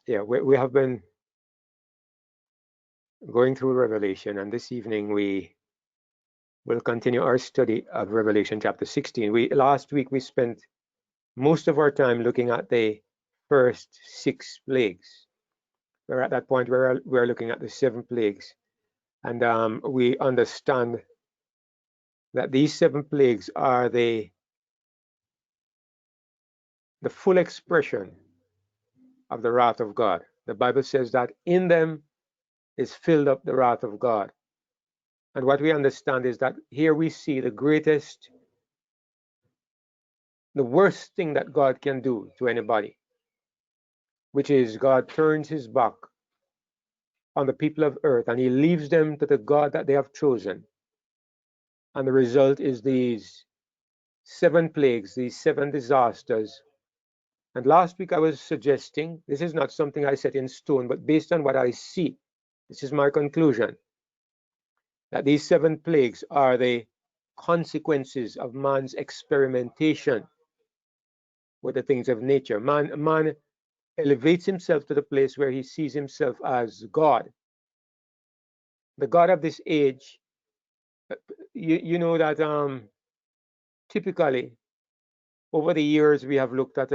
Yeah, we have been going through Revelation, and this evening we will continue our study of Revelation chapter 16. Last week we spent most of our time looking at the first 6 plagues. We're at that point where we're looking at the 7 plagues, and we understand that these 7 plagues are the full expression of the wrath of God. The Bible says that in them is filled up the wrath of God. And what we understand is that here we see the worst thing that God can do to anybody, which is God turns his back on the people of earth and he leaves them to the God that they have chosen. And the result is these 7 plagues, these 7 disasters. And last week I was suggesting, this is not something I set in stone, but based on what I see, this is my conclusion, that these 7 plagues are the consequences of man's experimentation with the things of nature. Man elevates himself to the place where he sees himself as God. The God of this age, you know that typically over the years we have looked at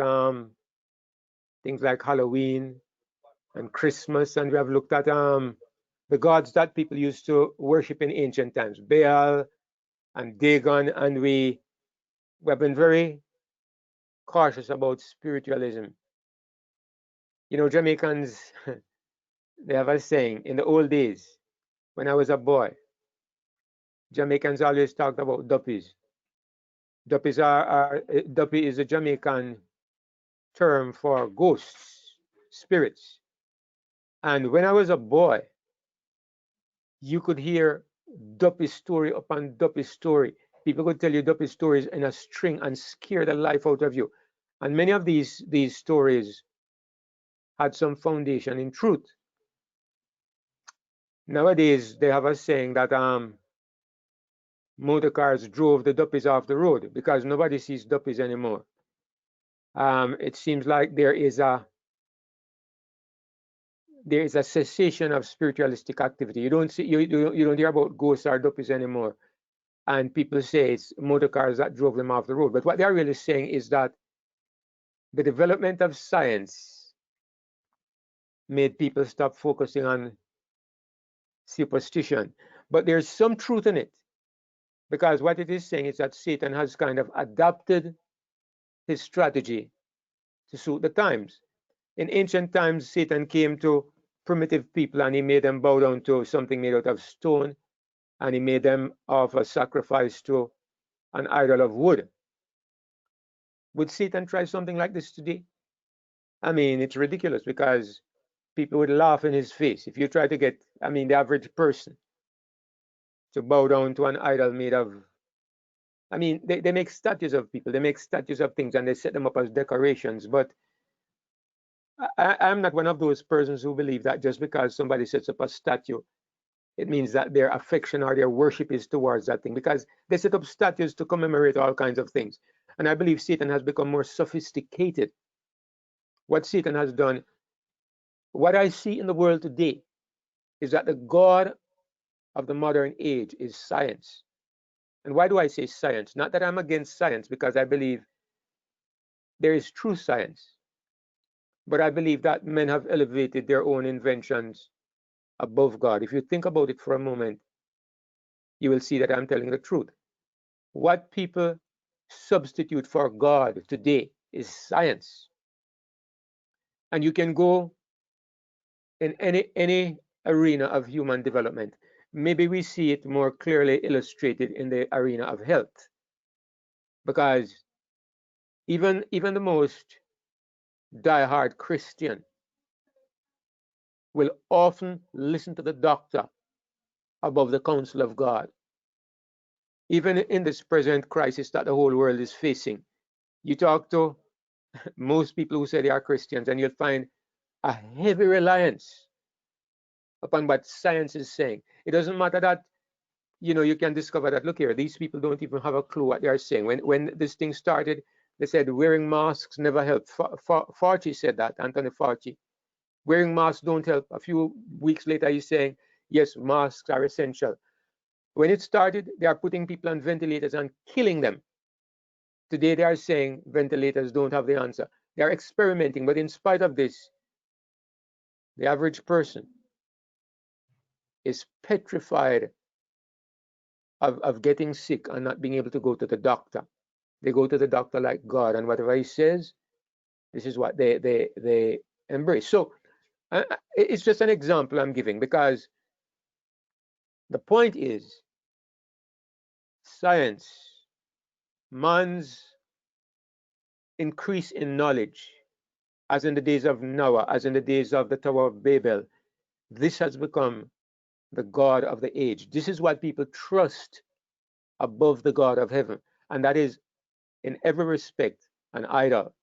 things like Halloween and Christmas, and we have looked at the gods that people used to worship in ancient times, Baal and Dagon, and we have been very cautious about spiritualism. You know, Jamaicans, they have a saying, in the old days, when I was a boy, Jamaicans always talked about duppies. Duppy is a Jamaican term for ghosts, spirits. And when I was a boy, you could hear Duppy story upon Duppy story. People could tell you Duppy stories in a string and scare the life out of you. And many of these stories had some foundation in truth. Nowadays, they have a saying that motor cars drove the duppies off the road because nobody sees duppies anymore. It seems like there is a cessation of spiritualistic activity. You don't hear about ghosts or duppies anymore, and people say it's motor cars that drove them off the road. But what they're really saying is that the development of science made people stop focusing on superstition. But there's some truth in it, because what it is saying is that Satan has kind of adapted his strategy to suit the times. In ancient times, Satan came to primitive people and he made them bow down to something made out of stone, and he made them offer sacrifice to an idol of wood. Would Satan try something like this today? I mean, it's ridiculous because people would laugh in his face if you try to get, the average person to bow down to an idol made of, they make statues of people, they make statues of things and they set them up as decorations. But I'm not one of those persons who believe that just because somebody sets up a statue, it means that their affection or their worship is towards that thing, because they set up statues to commemorate all kinds of things. And I believe Satan has become more sophisticated. What Satan has done, what I see in the world today, is that the God of the modern age is science. And why do I say science? Not that I'm against science, because I believe there is true science. But I believe that men have elevated their own inventions above God. If you think about it for a moment, you will see that I'm telling the truth. What people substitute for God today is science. And you can go in any arena of human development. Maybe we see it more clearly illustrated in the arena of health, because even the most diehard Christian will often listen to the doctor above the counsel of God. Even in this present crisis that the whole world is facing, you talk to most people who say they are Christians, and you'll find a heavy reliance upon what science is saying. It doesn't matter that you can discover that, look here, these people don't even have a clue what they are saying. When this thing started, they said wearing masks never helped. Fauci said that, Anthony Fauci. Wearing masks don't help. A few weeks later, he's saying, yes, masks are essential. When it started, they are putting people on ventilators and killing them. Today, they are saying ventilators don't have the answer. They are experimenting, but in spite of this, the average person is petrified of getting sick and not being able to go to the doctor. They go to the doctor like God, and whatever he says, this is what they embrace. So it's just an example I'm giving, because the point is science, man's increase in knowledge, as in the days of Noah, as in the days of the Tower of Babel, this has become the God of the age. This is what people trust above the God of heaven, and that is in every respect an idol.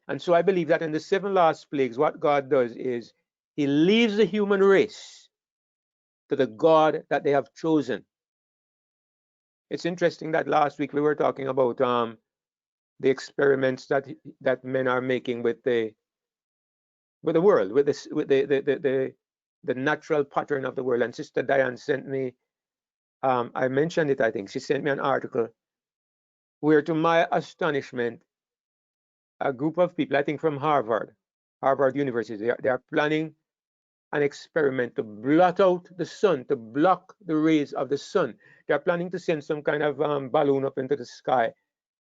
And so I believe that in the 7 last plagues, what God does is he leaves the human race to the God that they have chosen. It's interesting that last week we were talking about the experiments that men are making with the world, with the natural pattern of the world. And Sister Diane sent me, I mentioned it, I think she sent me an article where, to my astonishment, a group of people, I think from Harvard University, they are planning an experiment to blot out the sun, to block the rays of the sun. They are planning to send some kind of balloon up into the sky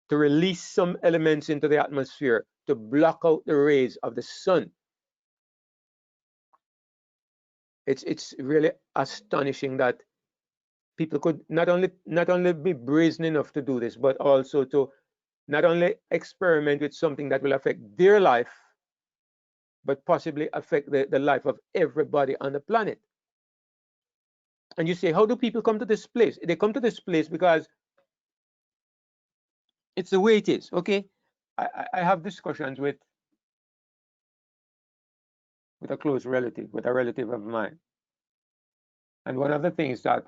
to release some elements into the atmosphere to block out the rays of the sun. It's really astonishing that people could not only be brazen enough to do this, but also to not only experiment with something that will affect their life, but possibly affect the life of everybody on the planet. And you say, how do people come to this place? They come to this place because it's the way it is. Okay, I have discussions with a close relative, with a relative of mine, and one of the things that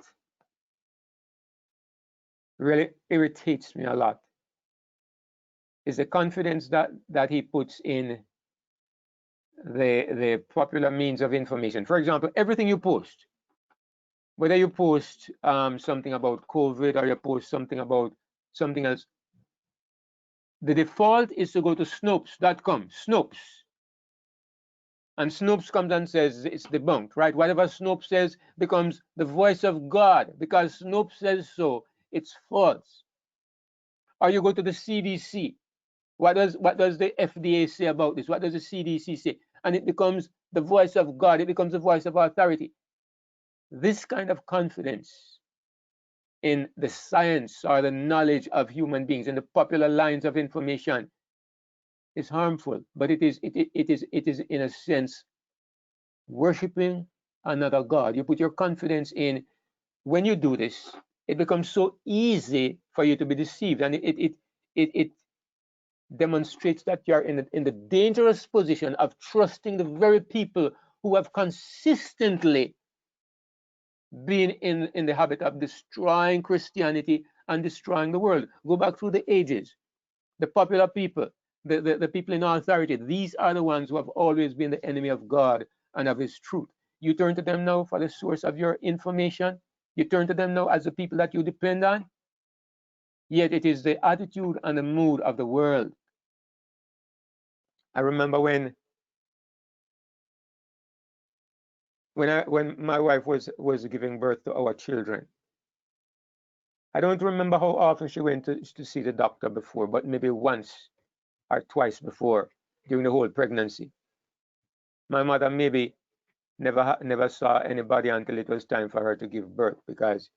really irritates me a lot is the confidence that he puts in the popular means of information. For example, everything you post, whether you post something about COVID or you post something about something else, the default is to go to Snopes.com, Snopes. And Snopes comes and says it's debunked, right? Whatever Snopes says becomes the voice of God, because Snopes says so, it's false. Or you go to the CDC. What does the FDA say about this? What does the CDC say? And it becomes the voice of God. It becomes the voice of authority. This kind of confidence in the science or the knowledge of human beings, in the popular lines of information, is harmful. But it is in a sense worshiping another God. You put your confidence in. When you do this, it becomes so easy for you to be deceived, and it demonstrates that you're in the dangerous position of trusting the very people who have consistently been in the habit of destroying Christianity and destroying the world. Go back through the ages. The popular people, the people in authority, these are the ones who have always been the enemy of God and of his truth. You turn to them now for the source of your information. You turn to them now as the people that you depend on. Yet it is the attitude and the mood of the world. I remember when my wife was giving birth to our children. I don't remember how often she went to see the doctor before, but maybe once or twice before during the whole pregnancy. My mother maybe never saw anybody until it was time for her to give birth, because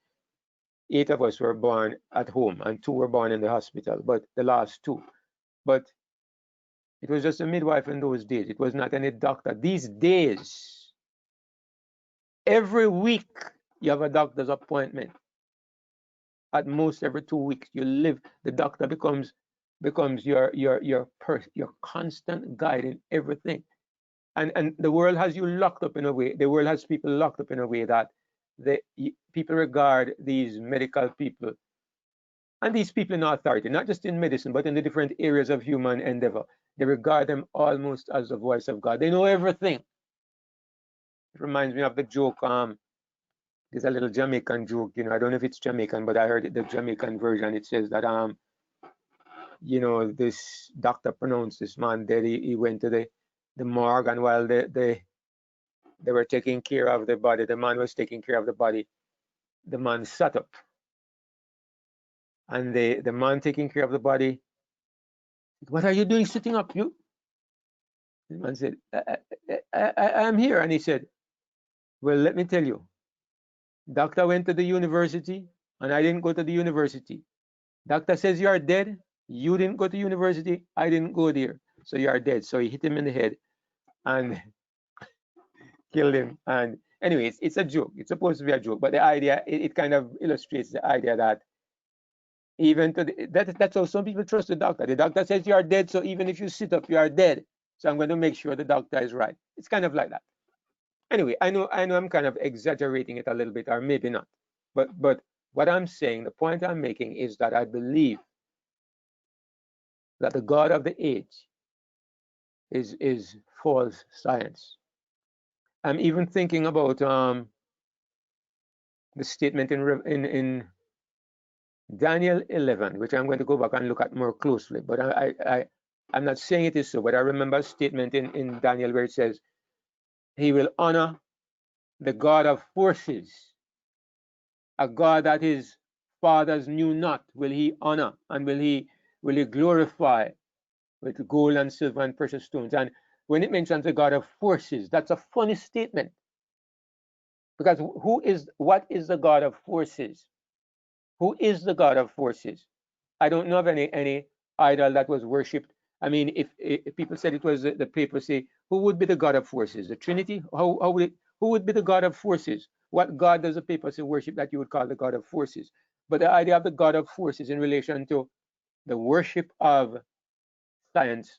8 of us were born at home and 2 were born in the hospital, but the last 2. But it was just a midwife in those days. It was not any doctor. These days, every week you have a doctor's appointment. At most every 2 weeks, you live. The doctor becomes your constant guide in everything. And the world has you locked up in a way. The world has people locked up in a way that people regard these medical people and these people in authority, not just in medicine, but in the different areas of human endeavor. They regard them almost as the voice of God. They know everything. It reminds me of the joke. There's a little Jamaican joke. I don't know if it's Jamaican, but I heard the Jamaican version. It says that this doctor pronounced this man dead. He went to the morgue, and while they were taking care of the body, the man was taking care of the body. The man sat up, and the man taking care of the body, "What are you doing sitting up? You?" The man said, I'm here. And he said, "Well, let me tell you, doctor went to the university, and I didn't go to the university. Doctor says you are dead. You didn't go to university. I didn't go there. So you are dead." So he hit him in the head and killed him. And anyway, it's a joke. It's supposed to be a joke, but the idea, it kind of illustrates the idea that even that's how some people trust the doctor. The doctor says you are dead, so even if you sit up, you are dead. So I'm going to make sure the doctor is right. It's kind of like that. Anyway, I know I'm kind of exaggerating it a little bit, or maybe not. But what I'm saying, the point I'm making, is that I believe that the God of the age is false science. I'm even thinking about the statement in Daniel 11, which I'm going to go back and look at more closely. But I'm not saying it is so, but I remember a statement in Daniel where it says, "He will honor the God of forces, a God that his fathers knew not, will he honor, and will he glorify with gold and silver and precious stones." And when it mentions the God of forces, that's a funny statement, because what is the God of forces? Who is the God of forces? I don't know of any idol that was worshipped. I mean, if people said it was the papacy, who would be the God of forces? The Trinity? Who would be the God of forces? What God does the papacy worship that you would call the God of forces? But the idea of the God of forces in relation to the worship of science,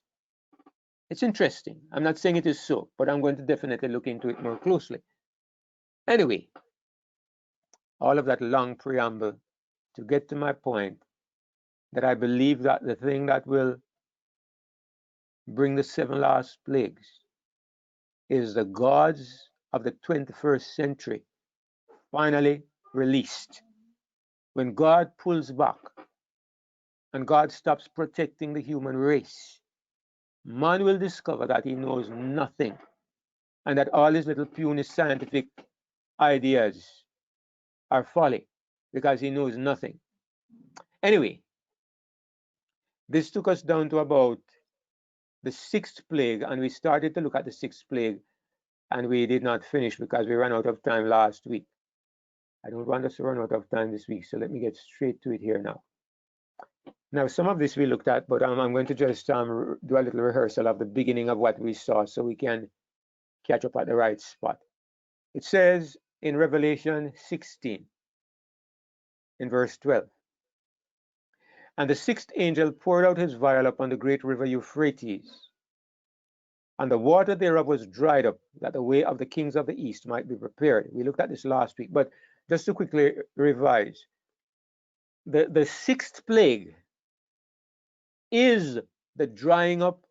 it's interesting. I'm not saying it is so, but I'm going to definitely look into it more closely. Anyway, all of that long preamble to get to my point, that I believe that the thing that will bring the 7 last plagues is the gods of the 21st century finally released. When God pulls back and God stops protecting the human race, man will discover that he knows nothing, and that all his little puny scientific ideas are folly, because he knows nothing. Anyway, this took us down to about the 6th plague, and we started to look at the 6th plague, and we did not finish because we ran out of time last week. I don't want us to run out of time this week, so let me get straight to it here now. Now, some of this we looked at, but I'm going to just do a little rehearsal of the beginning of what we saw so we can catch up at the right spot. It says in Revelation 16, in verse 12, "And the 6th angel poured out his vial upon the great river Euphrates, and the water thereof was dried up, that the way of the kings of the east might be prepared." We looked at this last week, but just to quickly revise, the 6th plague is the drying up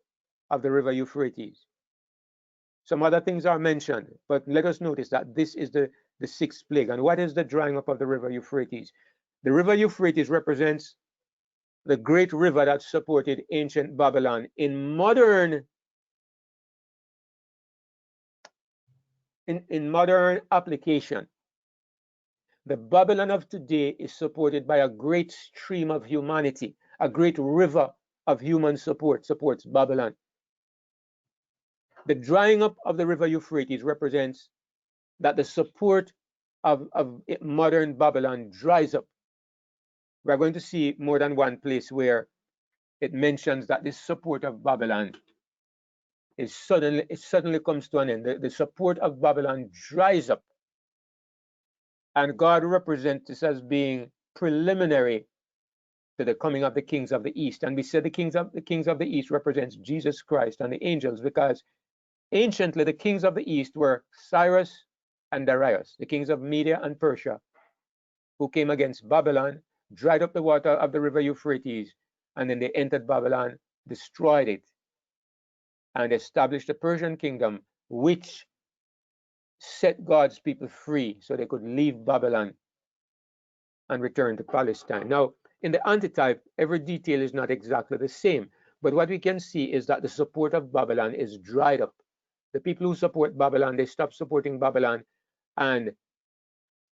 of the river Euphrates. Some other things are mentioned, but let us notice that this is the 6th plague. And what is the drying up of the river Euphrates? The river Euphrates represents the great river that supported ancient Babylon. In modern application, the Babylon of today is supported by a great stream of humanity. A great river of human support supports Babylon. The drying up of the river Euphrates represents that the support of modern Babylon dries up. We're going to see more than one place where it mentions that this support of Babylon suddenly comes to an end. The support of Babylon dries up, and God represents this as being preliminary to the coming of the kings of the east. And we said the kings of the east represents Jesus Christ and the angels, because anciently the kings of the east were Cyrus and Darius, the kings of Media and Persia, who came against Babylon, dried up the water of the river Euphrates, and then they entered Babylon, destroyed it, and established the Persian kingdom, which set God's people free so they could leave Babylon and return to Palestine. Now, in the antitype, every detail is not exactly the same, but what we can see is that the support of Babylon is dried up. The people who support Babylon, they stop supporting Babylon, and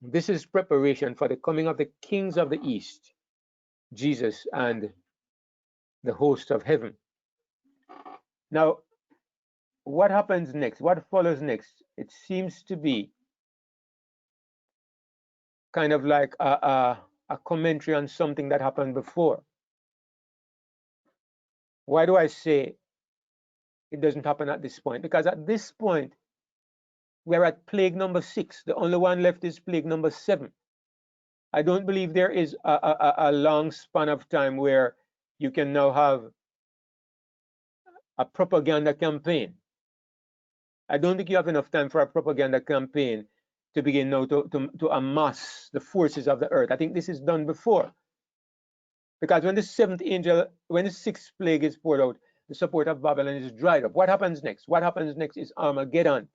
this is preparation for the coming of the kings of the East, Jesus and the host of heaven. Now, what happens next? What follows next? It seems to be kind of like a commentary on something that happened before. Why do I say it doesn't happen at this point? Because at this point, we're at plague number 6. The only one left is plague number 7. I don't believe there is a long span of time where you can now have a propaganda campaign. I don't think you have enough time for a propaganda campaign to begin now to amass the forces of the earth. I think this is done before. Because when the 6th plague is poured out, the support of Babylon is dried up. What happens next? What happens next is Armageddon.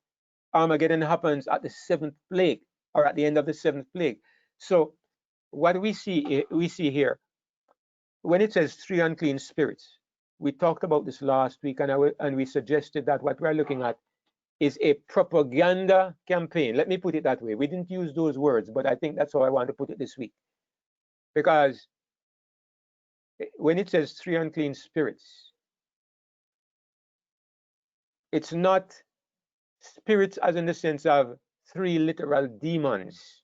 Armageddon happens at the 7th plague, or at the end of the 7th plague. So what we see here, when it says 3 unclean spirits, we talked about this last week, and we suggested that what we're looking at is a propaganda campaign. Let me put it that way. We didn't use those words, but I think that's how I want to put it this week. Because when it says 3 unclean spirits, it's not spirits as in the sense of 3 literal demons.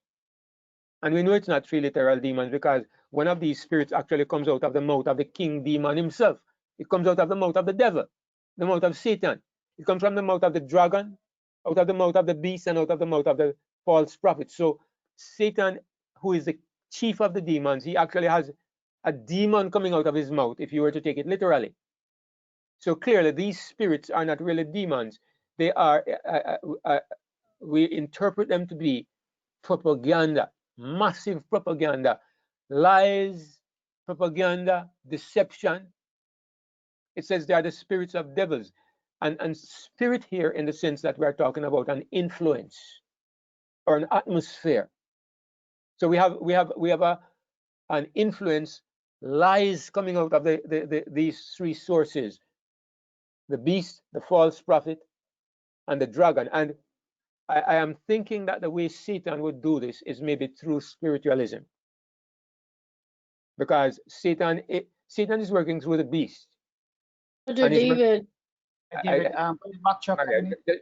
And we know it's not 3 literal demons because one of these spirits actually comes out of the mouth of the king demon himself. It comes out of the mouth of the devil, the mouth of Satan. It comes from the mouth of the dragon, out of the mouth of the beast, and out of the mouth of the false prophet. So Satan, who is the chief of the demons, he actually has a demon coming out of his mouth, if you were to take it literally. So clearly, these spirits are not really demons. They are, we interpret them to be propaganda, massive propaganda, lies, propaganda, deception. It says they are the spirits of devils. And spirit here in the sense that we're talking about an influence or an atmosphere. So we have an influence, lies coming out of these 3 sources: the beast, the false prophet, and the dragon. And I am thinking that the way Satan would do this is maybe through spiritualism, because Satan is working through the beast. David,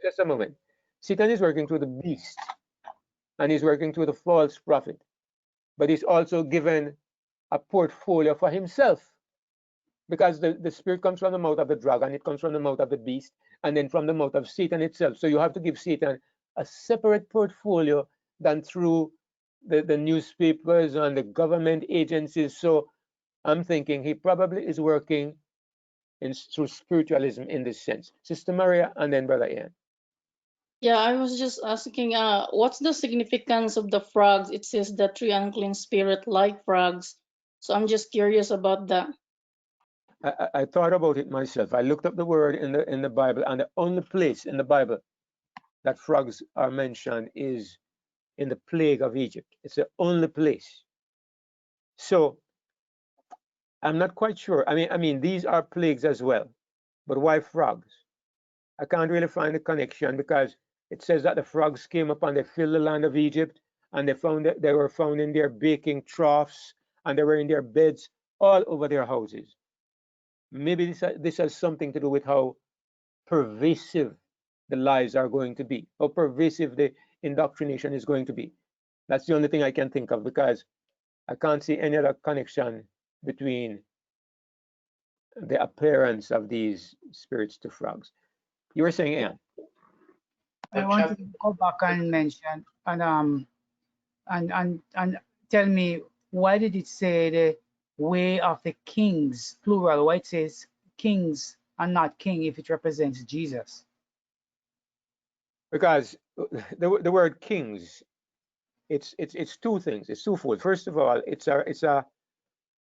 just a moment. Satan is working through the beast, and he's working through the false prophet, but he's also given a portfolio for himself, because the spirit comes from the mouth of the dragon, it comes from the mouth of the beast, and then from the mouth of Satan itself. So you have to give Satan a separate portfolio than through the newspapers and the government agencies. So I'm thinking he probably is working through spiritualism in this sense. Sister Maria, and then Brother Ian. yeah, I was just asking, what's the significance of the frogs? It says the 3 unclean spirit like frogs. So I'm just curious about that. I thought about it myself. I looked up the word in the Bible, and the only place in the Bible that frogs are mentioned is in the plague of Egypt. It's the only place. So I'm not quite sure. I mean, these are plagues as well, but why frogs? I can't really find a connection, because it says that the frogs came up and they filled the land of Egypt, and they were found in their baking troughs, and they were in their beds all over their houses. Maybe this has something to do with how pervasive the lies are going to be, how pervasive the indoctrination is going to be. That's the only thing I can think of, because I can't see any other connection between the appearance of these spirits to frogs. You were saying, Anne? I want to go back and mention and tell me, why did it say the way of the kings, plural? Why it says kings and not king if it represents Jesus? Because the word kings, it's 2 things. It's twofold. First of all, it's a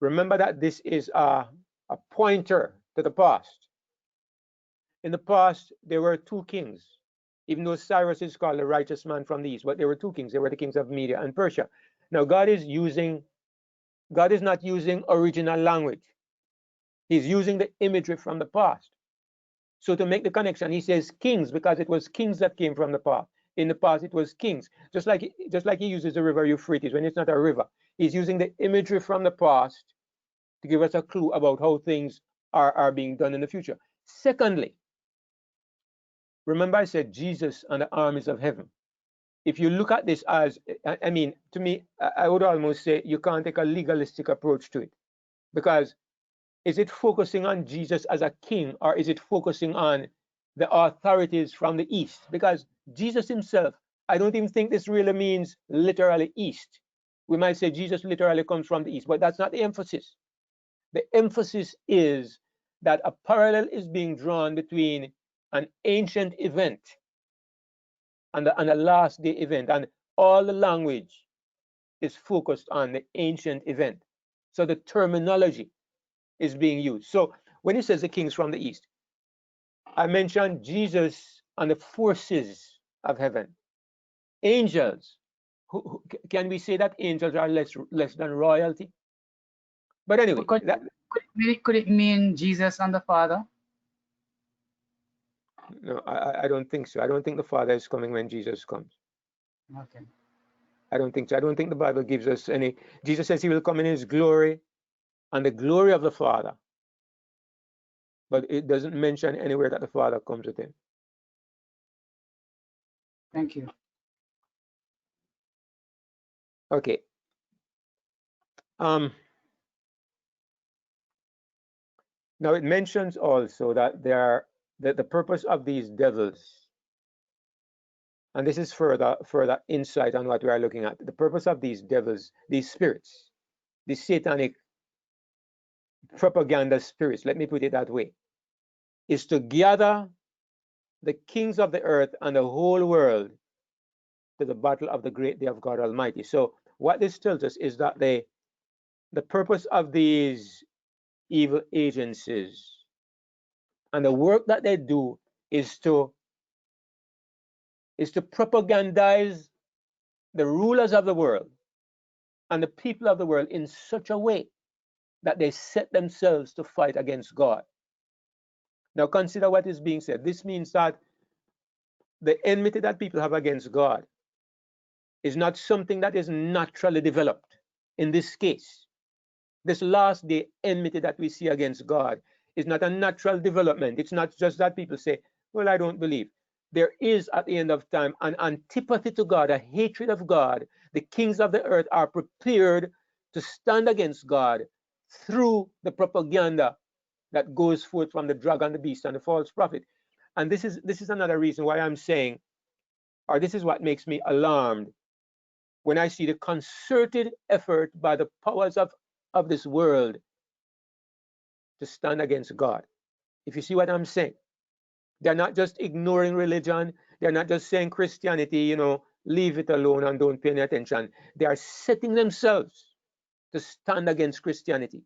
remember that this is a pointer to the past. In the past, there were 2 kings. even though Cyrus is called a righteous man from the east, but there were two kings. There were the kings of Media and Persia. Now God is not using original language. He's using the imagery from the past. So to make the connection, he says kings because it was kings that came from the past. In the past, it was kings. Just like he uses the river Euphrates when it's not a river. He's using the imagery from the past to give us a clue about how things are being done in the future. Secondly, remember I said Jesus and the armies of heaven. If you look at this as, I mean, to me, I would almost say you can't take a legalistic approach to it. Because is it focusing on Jesus as a king, or is it focusing on the authorities from the east? Because Jesus himself, I don't even think this really means literally east. We might say Jesus literally comes from the east, but that's not the emphasis. The emphasis is that a parallel is being drawn between an ancient event and a last day event, and all the language is focused on the ancient event. So the terminology is being used. So when he says the kings from the east, I mentioned Jesus and the forces of heaven. Angels. Can we say that angels are less than royalty? But anyway, could it mean Jesus and the Father? No, I don't think so. I don't think the Father is coming when Jesus comes. Okay. I don't think so. I don't think the Bible gives us any. Jesus says he will come in his glory and the glory of the Father. But it doesn't mention anywhere that the Father comes with him. Thank you. Okay. Now it mentions also that the purpose of these devils, and this is further insight on what we are looking at. The purpose of these devils, these spirits, these satanic propaganda spirits, let me put it that way, is to gather the kings of the earth and the whole world to the battle of the great day of God Almighty. So what this tells us is that the purpose of these evil agencies and the work that they do is to propagandize the rulers of the world and the people of the world in such a way that they set themselves to fight against God. Now consider what is being said. This means that the enmity that people have against God is not something that is naturally developed. In this case, this last day enmity that we see against God is not a natural development. It's not just that people say, well, I don't believe. There is, at the end of time, an antipathy to God, a hatred of God. The kings of the earth are prepared to stand against God through the propaganda that goes forth from the dragon, the beast, and the false prophet. And this is another reason why I'm saying, or this is what makes me alarmed when I see the concerted effort by the powers of this world to stand against God. If you see what I'm saying, they're not just ignoring religion. They're not just saying Christianity, leave it alone and don't pay any attention. They are setting themselves to stand against Christianity.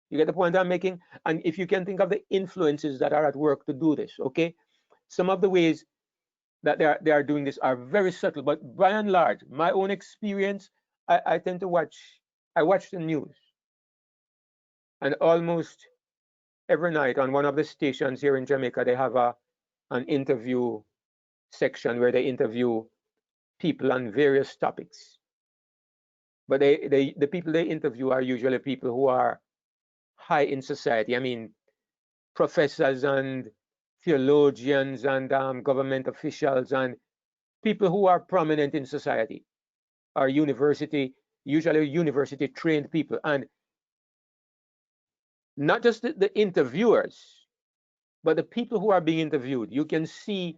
You get the point I'm making? And if you can think of the influences that are at work to do this, okay? Some of the ways that they are doing this are very subtle, but by and large, my own experience, I tend to watch the news. And almost every night on one of the stations here in Jamaica, they have an interview section where they interview people on various topics. But the people they interview are usually people who are high in society. I mean, professors and theologians and government officials and people who are prominent in society, are usually university trained people. And not just the interviewers, but the people who are being interviewed. You can see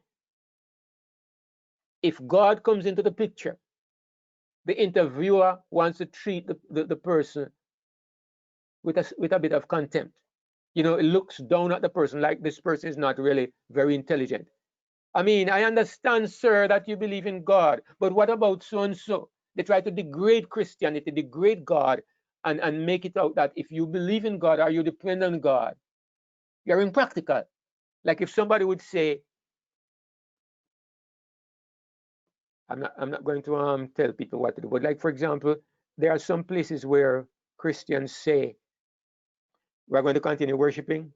if God comes into the picture, the interviewer wants to treat the person with a bit of contempt. It looks down at the person like this person is not really very intelligent. I mean, I understand, sir, that you believe in God, but what about so and so? They try to degrade Christianity, degrade God, and make it out that if you believe in God or you depend on God, you're impractical. Like if somebody would say, I'm not going to tell people what to do. But like for example, there are some places where Christians say we're going to continue worshiping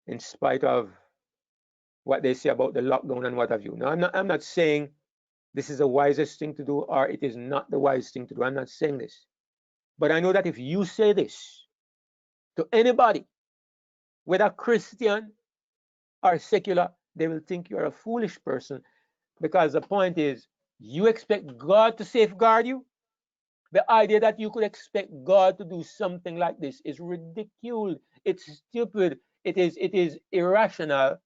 in spite of what they say about the lockdown and what have you. Now I'm not saying this is the wisest thing to do or it is not the wisest thing to do. I'm not saying this. But I know that if you say this to anybody, whether Christian or secular, they will think you're a foolish person, because the point is you expect God to safeguard you. The idea that you could expect God to do something like this is ridiculous. It's stupid. It is irrational.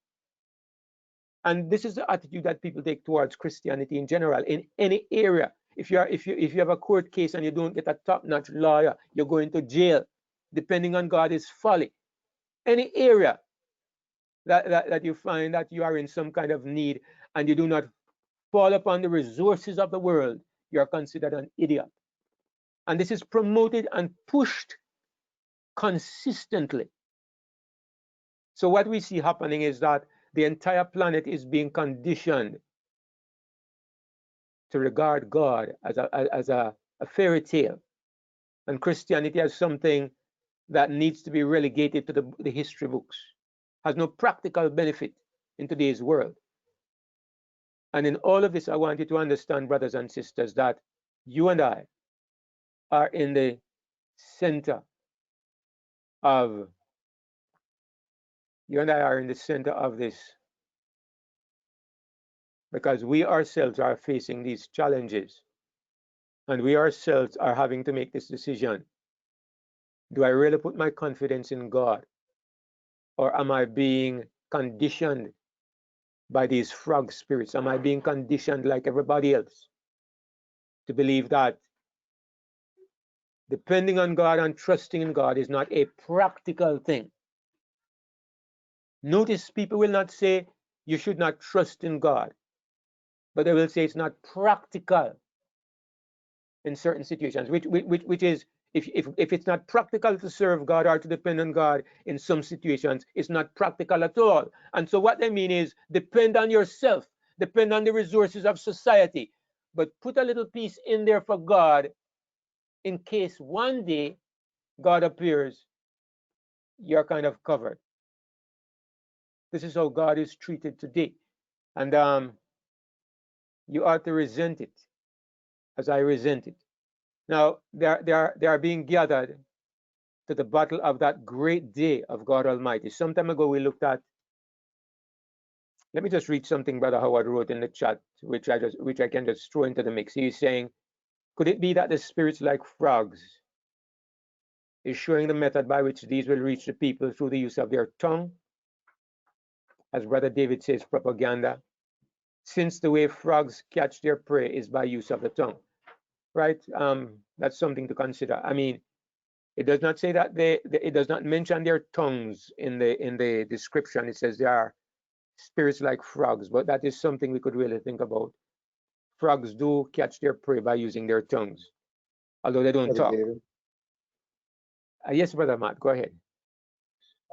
And this is the attitude that people take towards Christianity in general, in any area. If you have a court case and you don't get a top-notch lawyer, you're going to jail. Depending on God is folly. Any area that you find that you are in some kind of need and you do not fall upon the resources of the world, you are considered an idiot. And this is promoted and pushed consistently. So what we see happening is that the entire planet is being conditioned to regard God as a fairy tale, and Christianity as something that needs to be relegated to the history books, has no practical benefit in today's world. And in all of this, I want you to understand, brothers and sisters, that you and I are in the center of this, because we ourselves are facing these challenges, and we ourselves are having to make this decision. Do I really put my confidence in God, or am I being conditioned by these frog spirits? Am I being conditioned like everybody else to believe that depending on God and trusting in God is not a practical thing? Notice people will not say you should not trust in God, but they will say it's not practical in certain situations, which is, if it's not practical to serve God or to depend on God in some situations, it's not practical at all. And so what they mean is depend on yourself, depend on the resources of society, but put a little piece in there for God in case one day God appears, you're kind of covered. This is how God is treated today. And you ought to resent it as I resent it. Now, they are being gathered to the battle of that great day of God Almighty. Some time ago, we looked at, let me just read something Brother Howard wrote in the chat, which I can just throw into the mix. He's saying, could it be that the spirits like frogs is showing the method by which these will reach the people through the use of their tongue? As Brother David says, propaganda, since the way frogs catch their prey is by use of the tongue, right? That's something to consider. I mean, it does not say that it does not mention their tongues in the description. It says they are spirits like frogs, but that is something we could really think about. Frogs do catch their prey by using their tongues, although they don't Brother talk. David. Yes, Brother Matt, go ahead.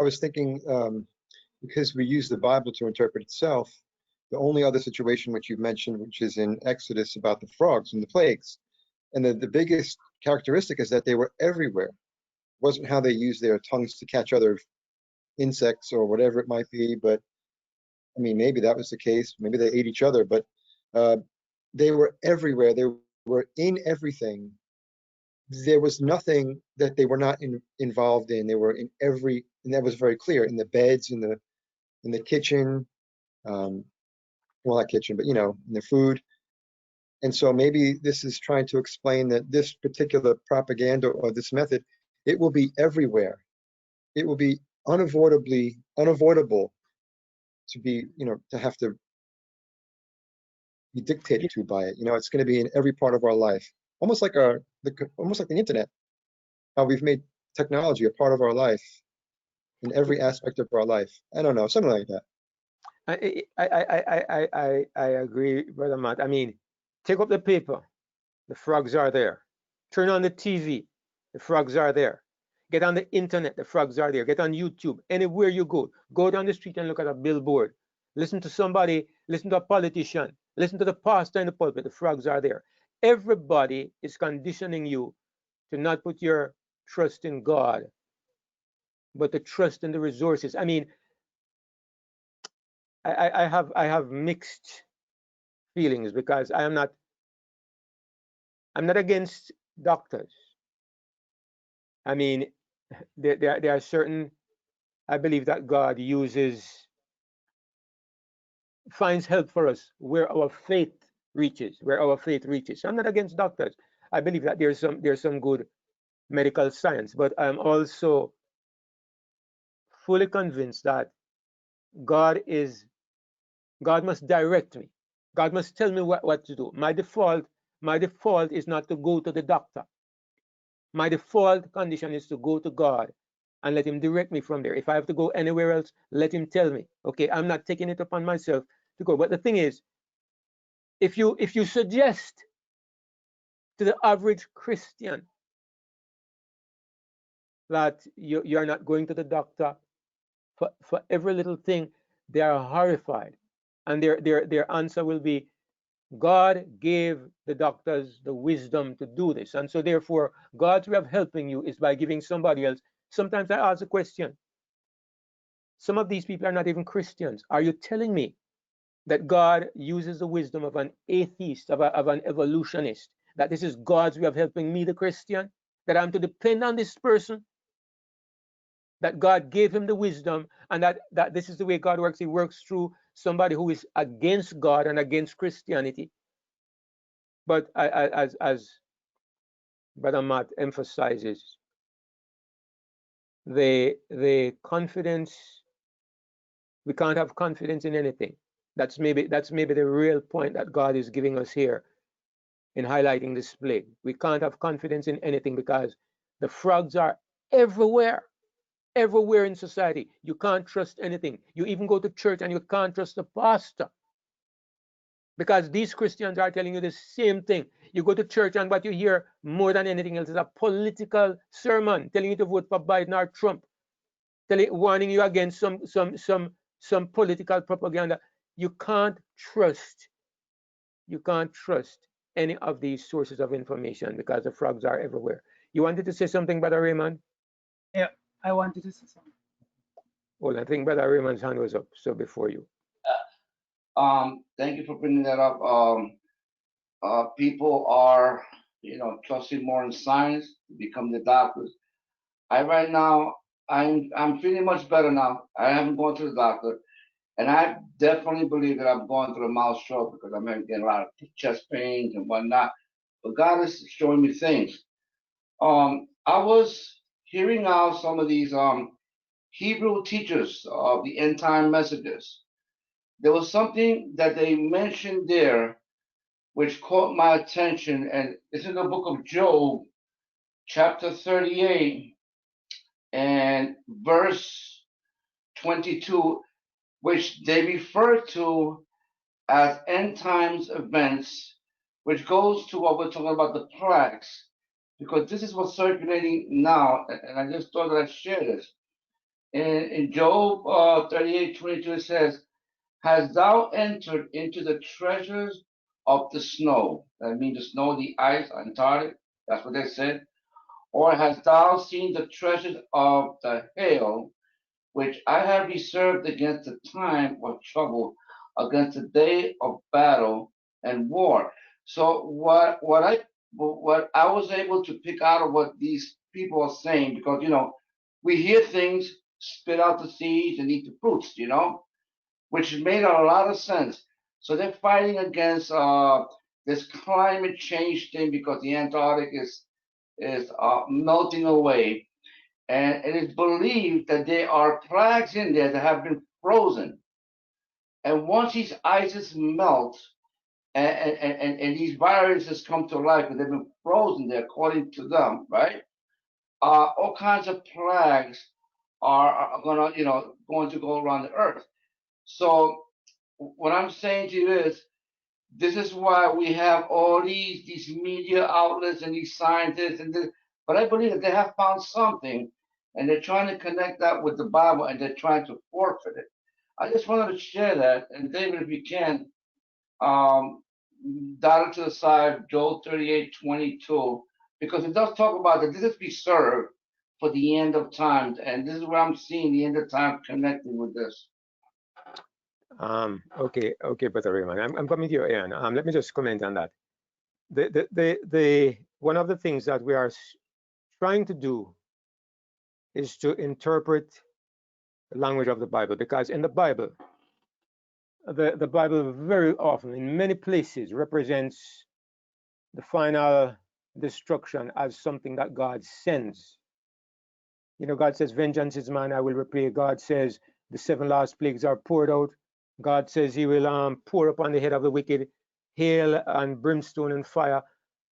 I was thinking, because we use the Bible to interpret itself, the only other situation which you've mentioned, which is in Exodus about the frogs and the plagues, and the biggest characteristic is that they were everywhere. It wasn't how they used their tongues to catch other insects or whatever it might be, but I mean, maybe that was the case. Maybe they ate each other, but they were everywhere. They were in everything. There was nothing that they were not involved in. They were in every, and that was very clear, in the beds, in the kitchen, well, not kitchen, but in the food. And so maybe this is trying to explain that this particular propaganda or this method, it will be everywhere. It will be unavoidable to be, to have to be dictated to by it. It's going to be in every part of our life, almost like almost like the internet. How we've made technology a part of our life in every aspect of our life. I don't know, something like that. I agree, Brother Matt. I mean, take up the paper, the frogs are there. Turn on the TV, the frogs are there. Get on the internet, the frogs are there. Get on YouTube, anywhere you go. Go down the street and look at a billboard. listen to somebody, listen to a politician, listen to the pastor in the pulpit, the frogs are there. Everybody is conditioning you to not put your trust in God, but to trust in the resources. I mean, I have mixed feelings because I'm not against doctors. I mean, there are certain, I believe that God finds help for us where our faith reaches, I'm not against doctors. I believe that there's some good medical science, but I'm also fully convinced that God must direct me. God must tell me what to do. My default is not to go to the doctor. My default condition is to go to God and let him direct me from there. If I have to go anywhere else, let him tell me. Okay, I'm not taking it upon myself to go. But the thing is, if you suggest to the average Christian that you're not going to the doctor for every little thing, they are horrified. And their answer will be, God gave the doctors the wisdom to do this. And so therefore, God's way of helping you is by giving somebody else. Sometimes I ask a question. Some of these people are not even Christians. Are you telling me that God uses the wisdom of an atheist, of an evolutionist, that this is God's way of helping me, the Christian, that I'm to depend on this person, that God gave him the wisdom, and that this is the way God works? He works through somebody who is against God and against Christianity. But as Brother Matt emphasizes, the confidence, we can't have confidence in anything. That's maybe the real point that God is giving us here in highlighting this plague. We can't have confidence in anything because the frogs are everywhere in society. You can't trust anything. You even go to church and you can't trust the pastor, because these Christians are telling you the same thing. You go to church and what you hear more than anything else is a political sermon telling you to vote for Biden or Trump, warning you against some political propaganda. You can't trust any of these sources of information because the frogs are everywhere. You wanted to say something, Brother Raymond? Yeah, I wanted to say something. Well, I think Brother Raymond's hand was up, so before you. Thank you for bringing that up. People are, trusting more in science to become the doctors. Right now, I'm feeling much better now. I haven't gone to the doctor, and I definitely believe that I'm going through a mild stroke because I'm getting a lot of chest pains and whatnot. But God is showing me things. I was hearing out some of these Hebrew teachers of the end time messages. There was something that they mentioned there which caught my attention, and it's in the book of Job, chapter 38 and verse 22, which they refer to as end times events, which goes to what we're talking about, the plagues, because this is what's circulating now, and I just thought that I'd share this. In Job 38:22, it says, "Hast thou entered into the treasures of the snow?" That means the snow, the ice, Antarctic. That's what they said. "Or hast thou seen the treasures of the hail, which I have reserved against the time of trouble, against the day of battle and war?" So what I was able to pick out of what these people are saying, because we hear things, spit out the seeds and eat the fruits, which made a lot of sense. So they're fighting against this climate change thing because the Antarctic is melting away, and it is believed that there are plagues in there that have been frozen. And once these ices melt and these viruses come to life, and they've been frozen there, according to them, right? All kinds of plagues are going to go around the earth. So what I'm saying to you is, this is why we have all these media outlets and these scientists and this. But I believe that they have found something, and they're trying to connect that with the Bible, and they're trying to forfeit it. I just wanted to share that. And David, if you can, um, dotted to the side, Joel 38:22, because it does talk about that this is be served for the end of times. And this is where I'm seeing the end of time connected with this. Okay, Brother Raymond. I'm coming to you, Aaron. Let me just comment on that. One of the things that we are trying to do is to interpret the language of the Bible, because in the Bible, the Bible very often, in many places, represents the final destruction as something that God sends. You know, God says, "Vengeance is mine; I will repay." God says, "The 7 last plagues are poured out." God says He will pour upon the head of the wicked hail and brimstone and fire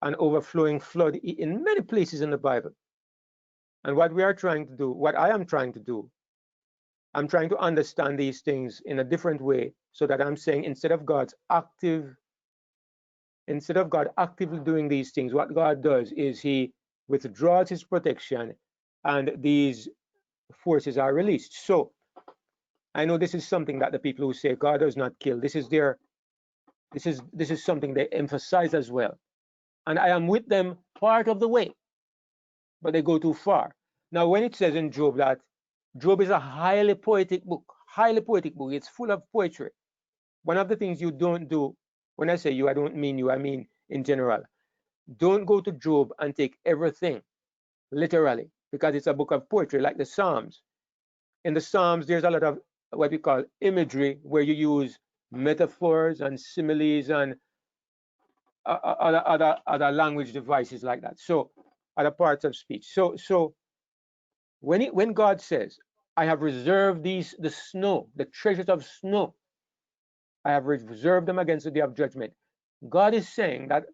and overflowing flood in many places in the Bible. And what we are trying to do, what I am trying to do, I'm trying to understand these things in a different way, so that I'm saying instead of God actively doing these things, what God does is He withdraws His protection, and these forces are released. So I know this is something that the people who say God does not kill, this is something they emphasize as well. And I am with them part of the way, but they go too far. Now, when it says in Job that Job is a highly poetic book, it's full of poetry. One of the things you don't do, when I say you, I don't mean you, I mean in general. Don't go to Job and take everything literally, because it's a book of poetry, like the Psalms. In the Psalms, there's a lot of what we call imagery, where you use metaphors and similes and other language devices like that. So other parts of speech. So when God says, "I have reserved the snow, the treasures of snow, I have reserved them against the day of judgment," God is saying that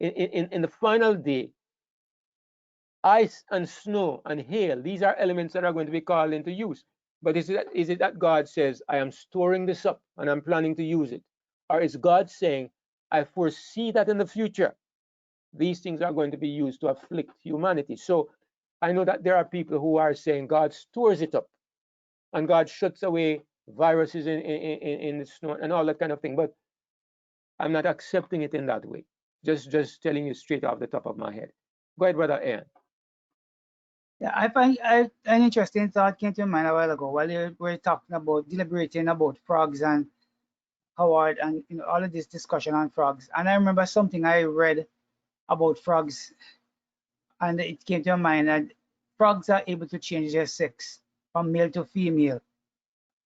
in the final day, ice and snow and hail, these are elements that are going to be called into use. But is it that God says, "I am storing this up and I'm planning to use it"? Or is God saying, "I foresee that in the future, these things are going to be used to afflict humanity"? So I know that there are people who are saying God stores it up and God shuts away viruses in the snow and all that kind of thing. But I'm not accepting it in that way. Just telling you straight off the top of my head. Go ahead, Brother Ian. Yeah, I find an interesting thought came to mind a while ago while you were talking about deliberating about frogs and Howard and all of this discussion on frogs. And I remember something I read about frogs, and it came to mind that frogs are able to change their sex from male to female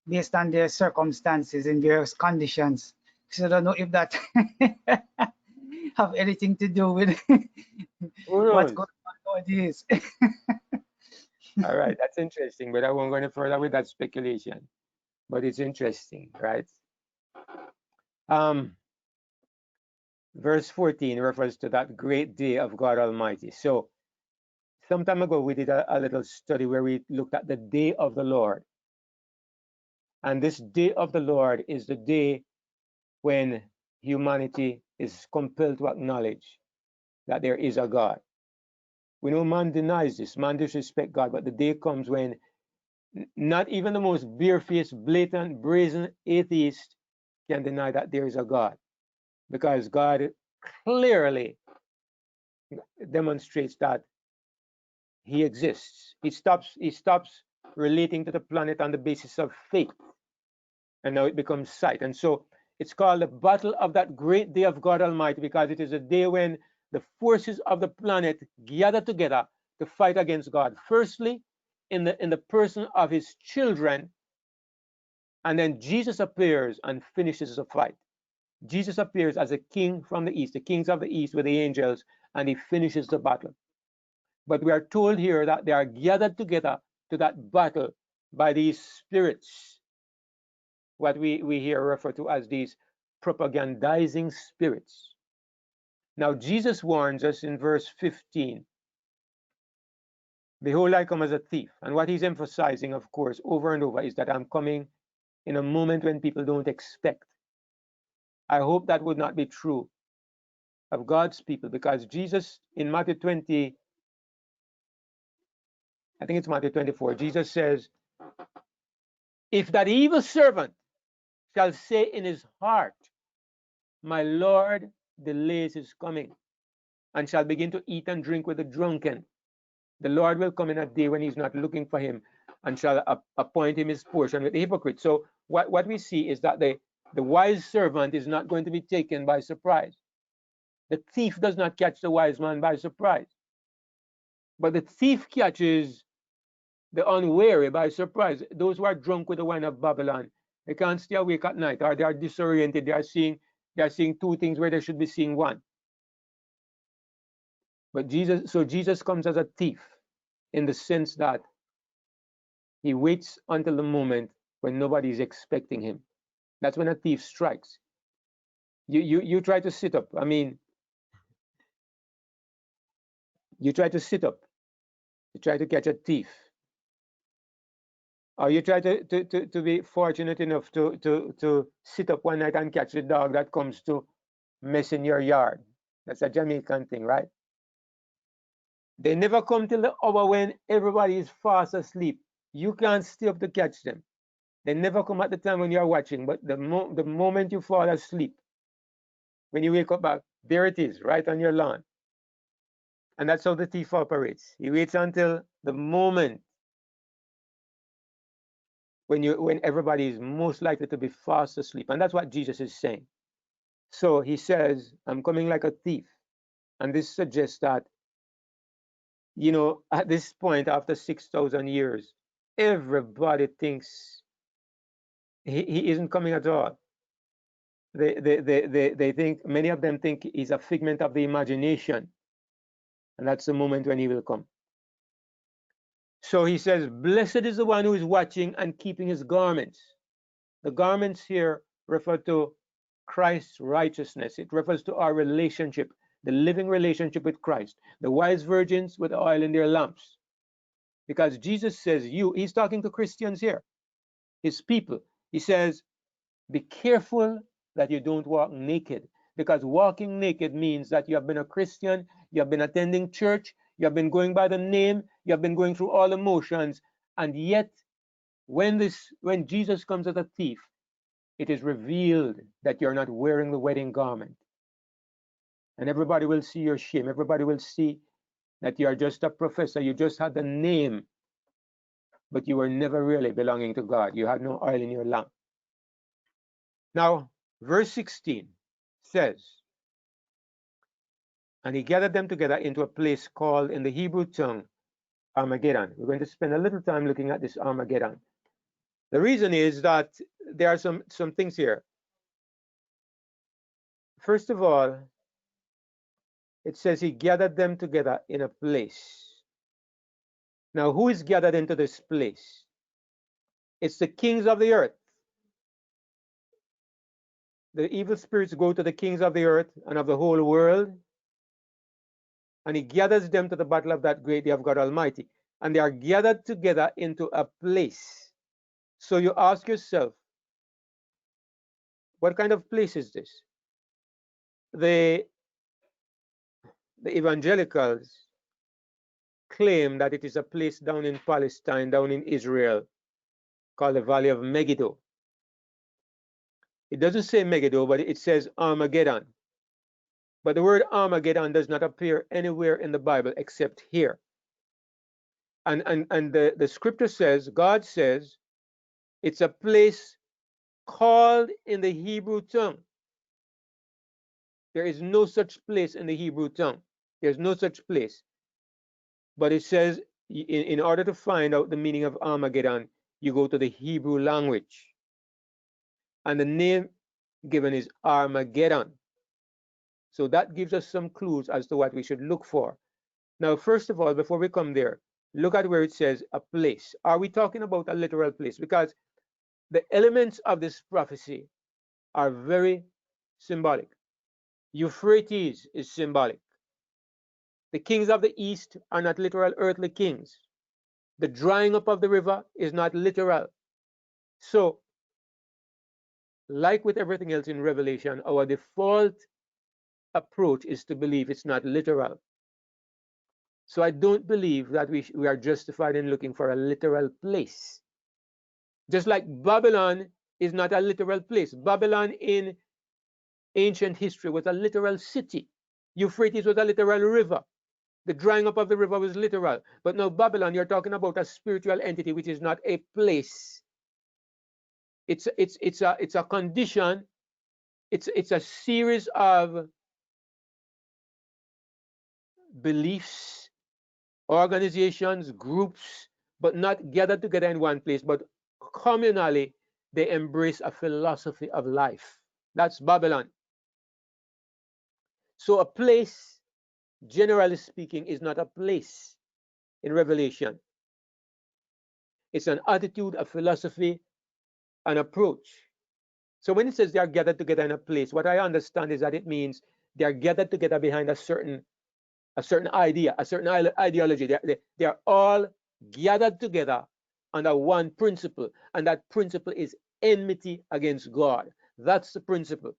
based on their circumstances in various conditions. So I don't know if that have anything to do with Who what's knows? going on nowadays. All right, that's interesting, but I won't go any further with that speculation. But it's interesting, right? Verse 14 refers to that great day of God Almighty. So some time ago, we did a little study where we looked at the day of the Lord. And this day of the Lord is the day when humanity is compelled to acknowledge that there is a God. We know man denies this, man disrespects God, but the day comes when not even the most barefaced, blatant, brazen atheist can deny that there is a God, because God clearly demonstrates that He exists. He stops relating to the planet on the basis of faith, and now it becomes sight. And so it's called the battle of that great day of God Almighty, because it is a day when the forces of the planet gather together to fight against God. Firstly, in the person of His children, and then Jesus appears and finishes the fight. Jesus appears as a king from the east, the kings of the east with the angels, and He finishes the battle. But we are told here that they are gathered together to that battle by these spirits, what we here refer to as these propagandizing spirits. Now, Jesus warns us in verse 15, "Behold, I come as a thief." And what He's emphasizing, of course, over and over, is that I'm coming in a moment when people don't expect. I hope that would not be true of God's people, because Jesus in Matthew 20, I think it's Matthew 24, Jesus says, If that evil servant shall say in his heart, my Lord delays his coming, and shall begin to eat and drink with the drunken, the Lord will come in a day when he's not looking for him, and shall appoint him his portion with the hypocrite. So what we see is that the wise servant is not going to be taken by surprise. The thief does not catch the wise man by surprise, but the thief catches the unwary by surprise. Those who are drunk with the wine of Babylon, they can't stay awake at night, or they are disoriented. They are seeing two things where they should be seeing one. But Jesus comes as a thief in the sense that he waits until the moment when nobody is expecting him. That's when a thief strikes. You try to sit up. I mean, you try to sit up. You try to catch a thief. Or you try to be fortunate enough to sit up one night and catch the dog that comes to mess in your yard. That's a Jamaican thing, right? They never come till the hour when everybody is fast asleep. You can't stay up to catch them. They never come at the time when you're watching, but the moment you fall asleep, when you wake up back, there it is, right on your lawn. And that's how the thief operates. He waits until the moment when everybody is most likely to be fast asleep. And that's what Jesus is saying. So he says, I'm coming like a thief. And this suggests that, at this point, after 6,000 years, everybody thinks he isn't coming at all. They think, many of them think he's a figment of the imagination. And that's the moment when he will come. So he says, blessed is the one who is watching and keeping his garments. The garments here refer to Christ's righteousness. It refers to our relationship, the living relationship with Christ. The wise virgins with oil in their lamps. Because Jesus says, he's talking to Christians here, his people. He says, be careful that you don't walk naked. Because walking naked means that you have been a Christian, you have been attending church, you have been going by the name, you have been going through all the motions, and yet when Jesus comes as a thief, it is revealed that you're not wearing the wedding garment. And everybody will see your shame. Everybody will see that you are just a professor. You just had the name, but you were never really belonging to God. You had no oil in your lamp. Now, verse 16 says, and he gathered them together into a place called in the Hebrew tongue Armageddon. We're going to spend a little time looking at this Armageddon. The reason is that there are some things here. First of all, it says he gathered them together in a place. Now, who is gathered into this place? It's the kings of the earth. The evil spirits go to the kings of the earth and of the whole world, and he gathers them to the battle of that great day of God Almighty. And they are gathered together into a place. So you ask yourself, what kind of place is this? The evangelicals claim that it is a place down in Palestine, down in Israel, called the Valley of Megiddo. It doesn't say Megiddo, but it says Armageddon. But the word Armageddon does not appear anywhere in the Bible except here. And the scripture says, God says, it's a place called in the Hebrew tongue. There is no such place in the Hebrew tongue. There's no such place. But it says, in order to find out the meaning of Armageddon, you go to the Hebrew language. And the name given is Armageddon. So that gives us some clues as to what we should look for. Now, first of all, before we come there, look at where it says a place. Are we talking about a literal place? Because the elements of this prophecy are very symbolic. Euphrates is symbolic. The kings of the east are not literal earthly kings. The drying up of the river is not literal. So, like with everything else in Revelation, our default approach is to believe it's not literal. So I don't believe that we are justified in looking for a literal place. Just like Babylon is not a literal place. Babylon in ancient history was a literal city. Euphrates was a literal river. The drying up of the river was literal. But now Babylon, you're talking about a spiritual entity which is not a place. It's a condition. It's a series of beliefs, organizations, groups, but not gathered together in one place, but communally they embrace a philosophy of life. That's Babylon. So a place, generally speaking, is not a place in Revelation. It's an attitude, a philosophy, an approach. So when it says they are gathered together in a place, what I understand is that it means they are gathered together behind a certain idea, a certain ideology. They are all gathered together under one principle, and that principle is enmity against God. That's the principle.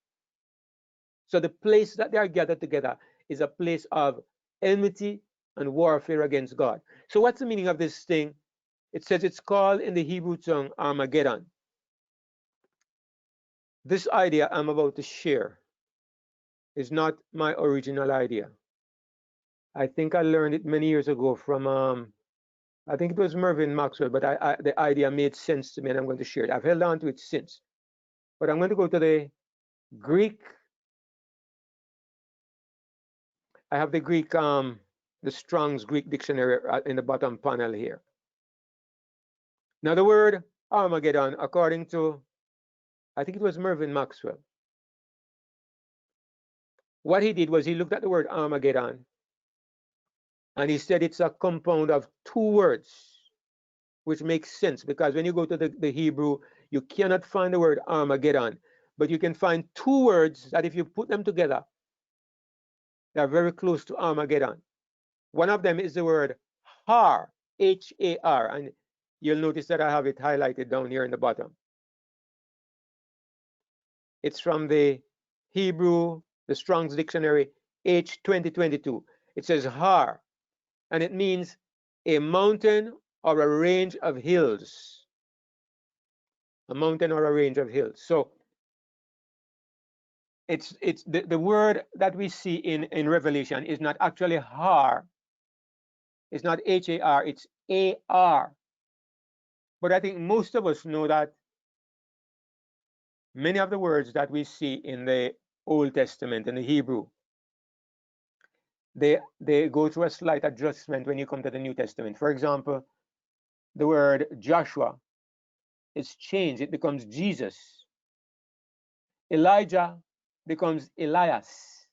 So the place that they are gathered together is a place of enmity and warfare against God. So what's the meaning of this thing? It says it's called in the Hebrew tongue Armageddon. This idea I'm about to share is not my original idea. I think I learned it many years ago from I think it was Mervyn Maxwell, but the idea made sense to me, and I'm going to share it. I've held on to it since. But I'm going to go to the Greek. I have the Greek, the Strong's Greek dictionary in the bottom panel here. Now, the word Armageddon, according to, I think it was Mervyn Maxwell, what he did was he looked at the word Armageddon, and he said it's a compound of two words, which makes sense because when you go to the Hebrew, you cannot find the word Armageddon, but you can find two words that if you put them together, they're very close to Armageddon. One of them is the word Har, H-A-R, and you'll notice that I have it highlighted down here in the bottom. It's from the Hebrew, the Strong's Dictionary, H2022. It says Har, and it means a mountain or a range of hills. A mountain or a range of hills. So it's the word that we see in Revelation is not actually Har. It's not H-A-R, it's A-R. But I think most of us know that many of the words that we see in the Old Testament, in the Hebrew, they go through a slight adjustment when you come to the New Testament. For example, the word Joshua is changed. It becomes Jesus. Elijah becomes Elias.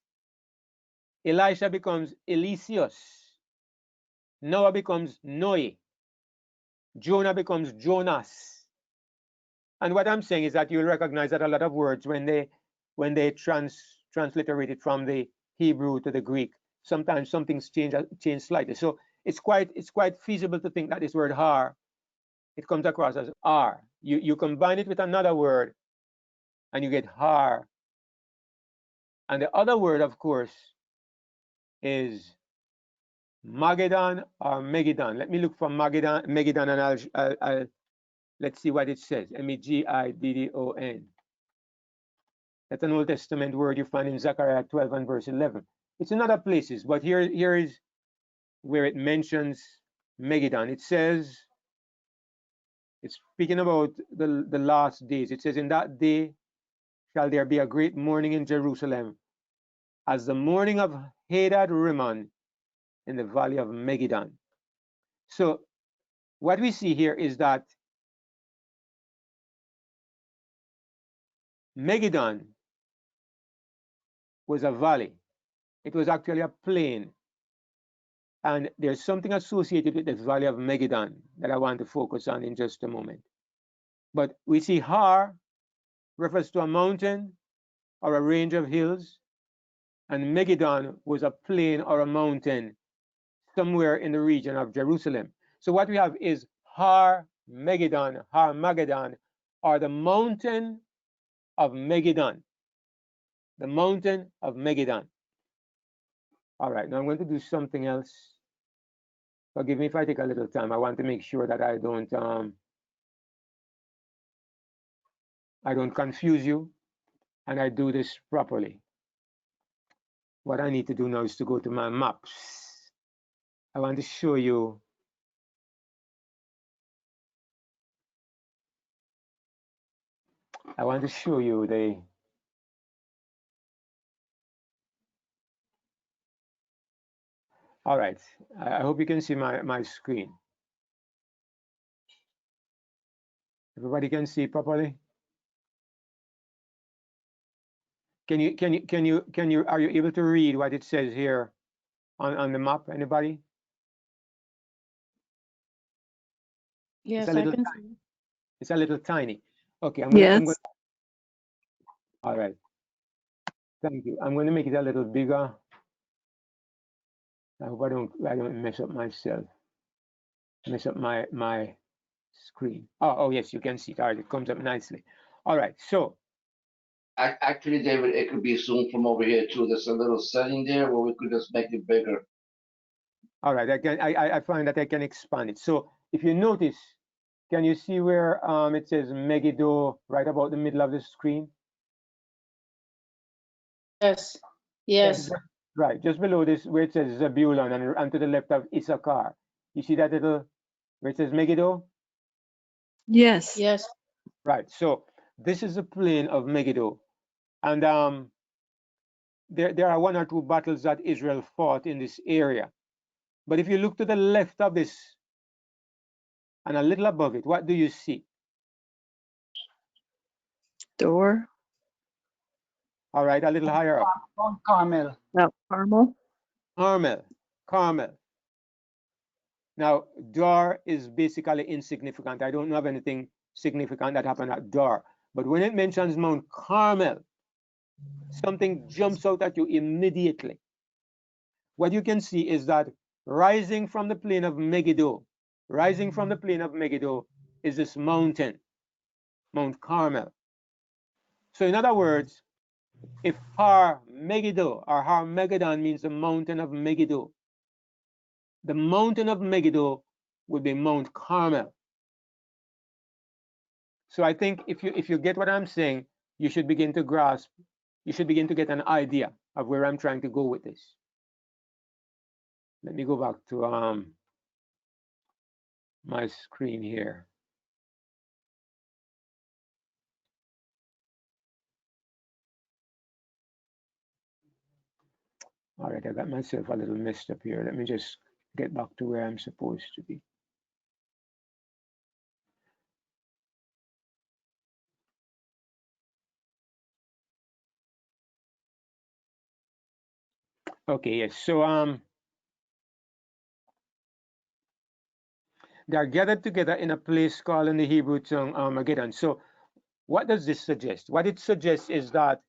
Elisha becomes Eliseus. Noah becomes Noe. Jonah becomes Jonas. And what I'm saying is that you'll recognize that a lot of words, when they transliterate it from the Hebrew to the Greek, sometimes something's changed slightly. So it's quite feasible to think that this word Har, it comes across as R. You combine it with another word, and you get Har. And the other word, of course, is Mageddon or Megidon. Let me look for Megidon, and I'll let's see what it says. Megiddon. That's an Old Testament word you find in Zechariah 12 and verse 11. It's in other places, but here is where it mentions Megidon. It says, it's speaking about the last days. It says, in that day shall there be a great mourning in Jerusalem, as the mourning of Hadad Rimmon in the valley of Megidon. So what we see here is that Megidon was a valley. It was actually a plain. And there's something associated with the valley of Megidon that I want to focus on in just a moment. But we see Har refers to a mountain or a range of hills, and Megidon was a plain or a mountain somewhere in the region of Jerusalem. So what we have is Har Megidon, or the mountain of Megidon. The mountain of Megidon. All right, now I'm going to do something else. Forgive me if I take a little time. I want to make sure that I don't I don't confuse you, and I do this properly. What I need to do now is to go to my maps. I want to show you the all right. I hope you can see my screen. Everybody can see properly? Can you are you able to read what it says here on the map? Anybody? Yes, It's a I little can tiny. see. It's a little tiny. Okay, I'm Yes. gonna all right. Thank you. I'm gonna make it a little bigger. I hope I don't mess up myself. Mess up my screen. Oh yes, you can see it. All right, it comes up nicely. All right, so Actually, David, it could be zoomed from over here too. There's a little setting there where we could just make it bigger. all right, I find that I can expand it. So if you notice, can you see where it says Megiddo right about the middle of the screen? Yes. Yes. Yes. Right, just below this where it says Zebulun and to the left of Issachar. You see that little where it says Megiddo? Yes. Yes. Right, so this is the plain of Megiddo. And there are one or two battles that Israel fought in this area. But if you look to the left of this and a little above it, what do you see? Door. All right, a little higher up. Mount Carmel. Mount Carmel. Carmel. Now, Dor is basically insignificant. I don't have anything significant that happened at Dor. But when it mentions Mount Carmel, something jumps out at you immediately. What you can see is that rising from the plain of Megiddo is this mountain, Mount Carmel. So in other words, if Har Megiddo or Har Megaddon means the mountain of Megiddo, the mountain of Megiddo would be Mount Carmel. So I think if you get what I'm saying, you should begin to grasp, you should begin to get an idea of where I'm trying to go with this. Let me go back to my screen here. All right, I got myself a little messed up here. Let me just get back to where I'm supposed to be. Okay, yes. So they are gathered together in a place called in the Hebrew tongue Armageddon. So what does this suggest? What it suggests is that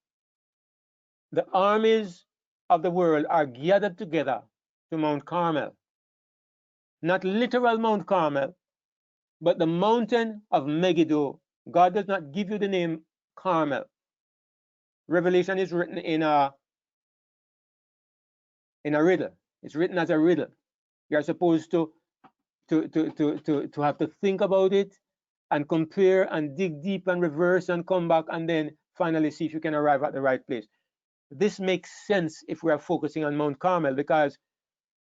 the armies of the world are gathered together to Mount Carmel. Not literal Mount Carmel, but the mountain of Megiddo. God does not give you the name Carmel. Revelation is written in a riddle. It's written as a riddle. You're supposed to have to think about it and compare and dig deep and reverse and come back and then finally see if you can arrive at the right place. This makes sense if we are focusing on Mount Carmel, because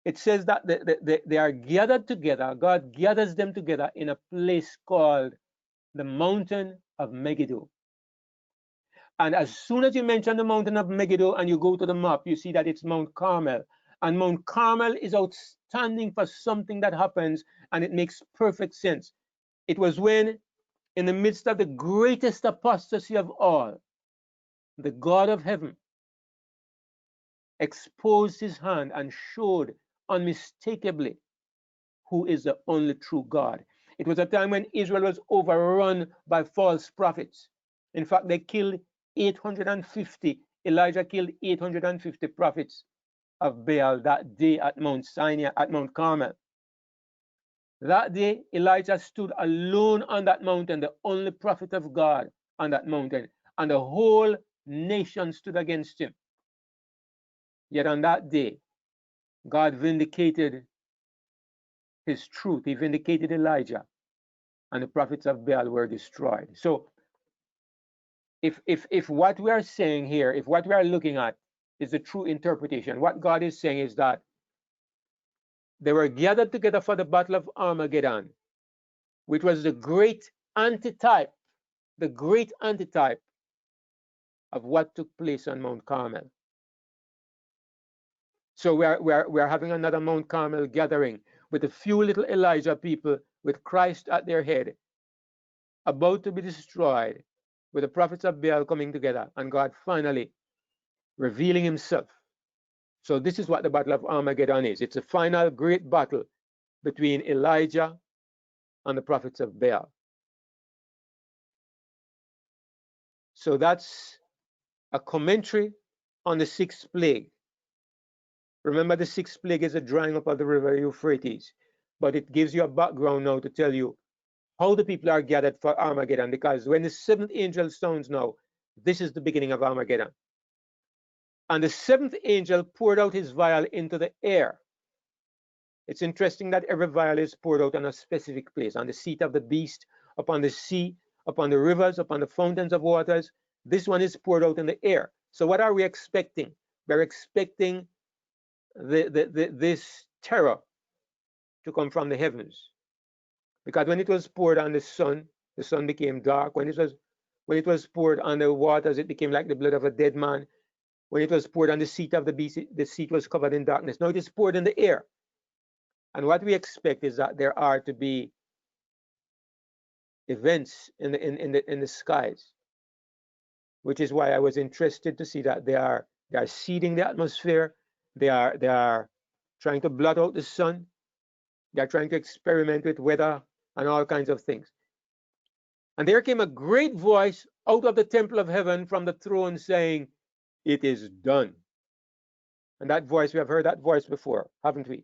it says that they are gathered together. God gathers them together in a place called the mountain of Megiddo. And as soon as you mention the mountain of Megiddo and you go to the map, you see that it's Mount Carmel. And Mount Carmel is outstanding for something that happens, and it makes perfect sense. It was when, in the midst of the greatest apostasy of all, the God of heaven exposed his hand and showed unmistakably who is the only true God. It was a time when Israel was overrun by false prophets. In fact, they killed 850. Elijah killed 850 prophets of Baal that day at Mount Sinai, at Mount Carmel. That day, Elijah stood alone on that mountain, the only prophet of God on that mountain, and the whole nation stood against him. Yet on that day, God vindicated his truth. He vindicated Elijah, and the prophets of Baal were destroyed. So if what we are saying here, if what we are looking at is the true interpretation, what God is saying is that they were gathered together for the battle of Armageddon, which was the great antitype of what took place on Mount Carmel. So we are having another Mount Carmel gathering with a few little Elijah people with Christ at their head, about to be destroyed, with the prophets of Baal coming together, and God finally revealing himself. So this is what the Battle of Armageddon is. It's a final great battle between Elijah and the prophets of Baal. So that's a commentary on the sixth plague. Remember, the sixth plague is a drying up of the river Euphrates, but it gives you a background now to tell you how the people are gathered for Armageddon, because when the seventh angel sounds now, this is the beginning of Armageddon. And the seventh angel poured out his vial into the air. It's interesting that every vial is poured out on a specific place, on the seat of the beast, upon the sea, upon the rivers, upon the fountains of waters. This one is poured out in the air. So what are we expecting? We're expecting this terror to come from the heavens. Because when it was poured on the sun became dark. When it was poured on the waters, it became like the blood of a dead man. When it was poured on the seat of the beast, the seat was covered in darkness. Now it is poured in the air. And what we expect is that there are to be events in the skies, which is why I was interested to see that they are seeding the atmosphere. They are trying to blot out the sun. They are trying to experiment with weather and all kinds of things. And there came a great voice out of the temple of heaven from the throne saying, "It is done." And that voice, we have heard that voice before, haven't we?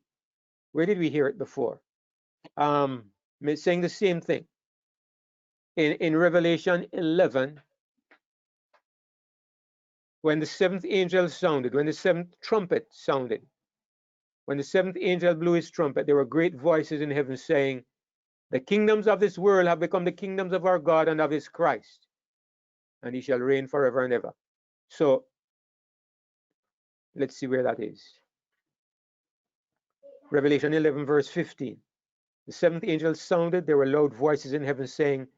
Where did we hear it before? Saying the same thing. In Revelation 11, when the seventh angel sounded, when the seventh trumpet sounded, when the seventh angel blew his trumpet, there were great voices in heaven saying, "The kingdoms of this world have become the kingdoms of our God and of his Christ, and he shall reign forever and ever." So let's see where that is. Revelation 11, verse 15. The seventh angel sounded. There were loud voices in heaven saying,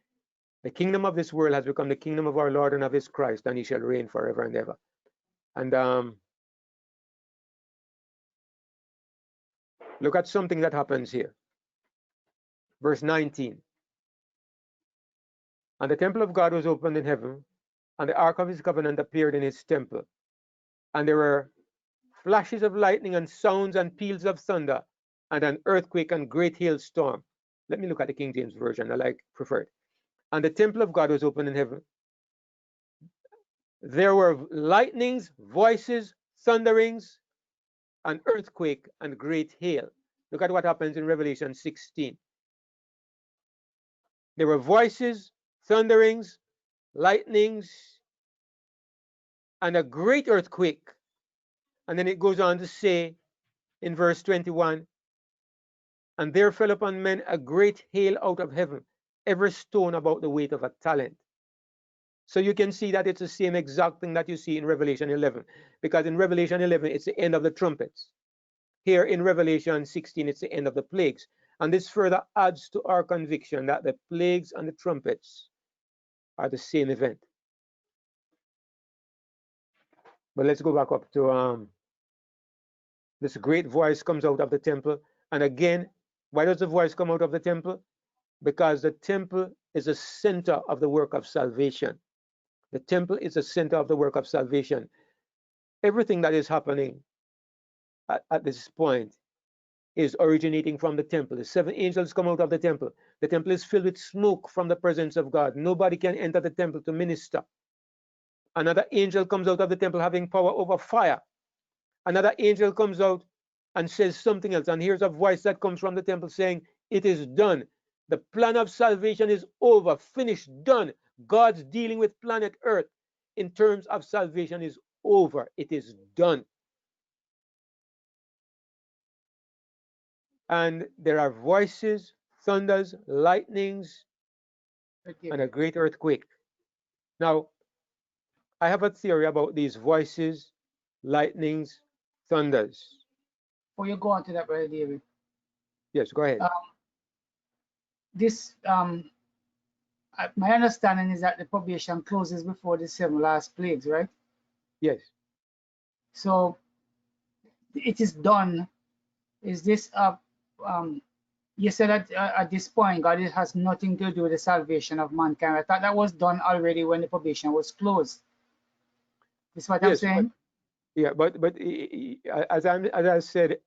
"The kingdom of this world has become the kingdom of our Lord and of his Christ, and he shall reign forever and ever." And look at something that happens here. Verse 19. And the temple of God was opened in heaven, and the ark of his covenant appeared in his temple. And there were flashes of lightning and sounds and peals of thunder and an earthquake and great hailstorm. Let me look at the King James Version. I prefer it. And the temple of God was opened in heaven. There were lightnings, voices, thunderings, an earthquake, and great hail. Look at what happens in Revelation 16. There were voices, thunderings, lightnings, and a great earthquake. And then it goes on to say in verse 21, "And there fell upon men a great hail out of heaven, every stone about the weight of a talent." So you can see that it's the same exact thing that you see in Revelation 11, because in Revelation 11, it's the end of the trumpets. Here in Revelation 16, it's the end of the plagues. And this further adds to our conviction that the plagues and the trumpets are the same event. But let's go back up to this great voice comes out of the temple. And again, why does the voice come out of the temple? Because the temple is a center of the work of salvation. The temple is a center of the work of salvation. Everything that is happening at this point is originating from the temple. The seven angels come out of the temple. The temple is filled with smoke from the presence of God. Nobody can enter the temple to minister. Another angel comes out of the temple having power over fire. Another angel comes out and says something else. And here's a voice that comes from the temple saying, "It is done. The plan of salvation is over, finished, done. God's dealing with planet Earth in terms of salvation is over. It is done." And there are voices, thunders, lightnings, and a great earthquake. Now, I have a theory about these voices, lightnings, thunders. Before you go on to that, Brother David, Yes, go ahead. this my understanding is that the probation closes before the 7 last plagues, right? Yes. So it is done. Is this you said that at this point God, it has nothing to do with the salvation of mankind. I thought that was done already when the probation was closed. Is what I'm Yes, saying? but as I said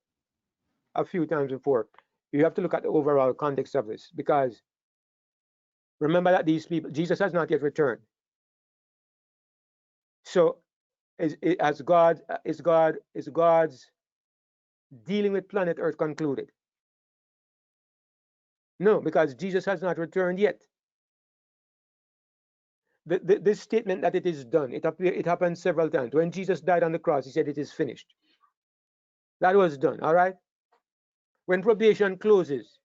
a few times before, you have to look at the overall context of this, because remember that these people, Jesus has not yet returned. So is God's dealing with planet Earth concluded? No, because Jesus has not returned yet. This statement that it is done, it happened several times. When Jesus died on the cross, he said it is finished. That was done, all right? When probation closes,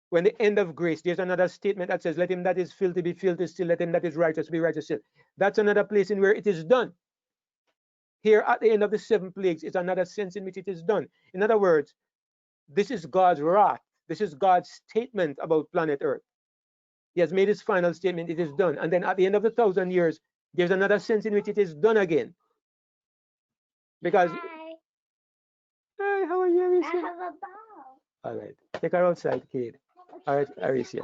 when the end of grace, there's another statement that says, let him that is filthy be filthy still, let him that is righteous be righteous still. That's another place in where it is done. Here at the end of the 7 plagues is another sense in which it is done. In other words, this is God's wrath. This is God's statement about planet Earth. He has made his final statement, it is done. And then at the end of the 1,000 years, there's another sense in which it is done again. Because hi, how are you, Alicia? I have a ball. All right, take her outside, kid. All right, Alicia.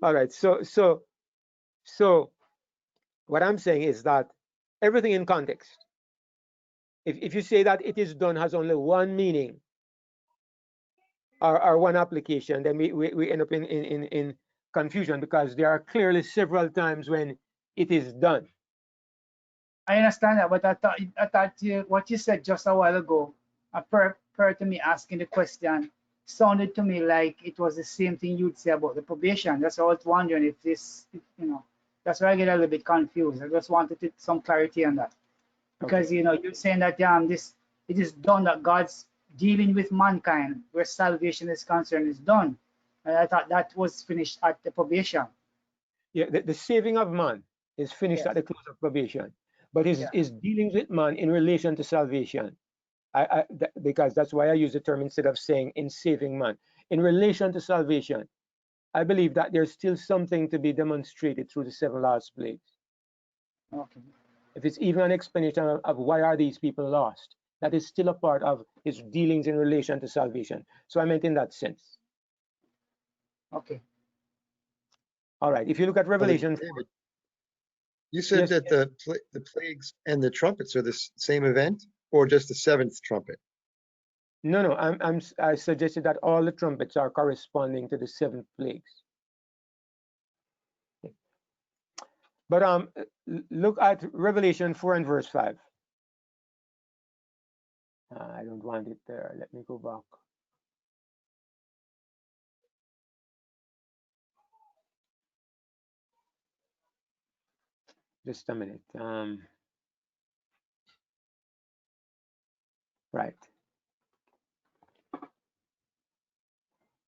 All right, so what I'm saying is that everything in context. If you say that it is done has only one meaning or one application, then we end up in confusion, because there are clearly several times when it is done. I understand that, but I thought what you said just a while ago, prior to me asking the question, sounded to me like it was the same thing you'd say about the probation. That's why I was wondering if this, that's why I get a little bit confused. I just wanted some clarity on that, because Okay. you're saying that it is done, that God's dealing with mankind where salvation is concerned is done, and I thought that was finished at the probation. Yeah, the saving of man is finished Yes. at the close of probation, but his Yeah. dealings with man in relation to salvation. Because that's why I use the term instead of saying in saving man. In relation to salvation, I believe that there's still something to be demonstrated through the 7 last plagues. Okay. If it's even an explanation of why are these people lost, that is still a part of his dealings in relation to salvation. So I meant in that sense. Okay. All right. If you look at Revelation, David, you said yes, that the plagues and the trumpets are the same event, or just the 7th trumpet? no, I suggested that all the trumpets are corresponding to the 7 plagues. But look at Revelation 4 and verse 5. I don't want it there. Let me go back. Just a minute. Right.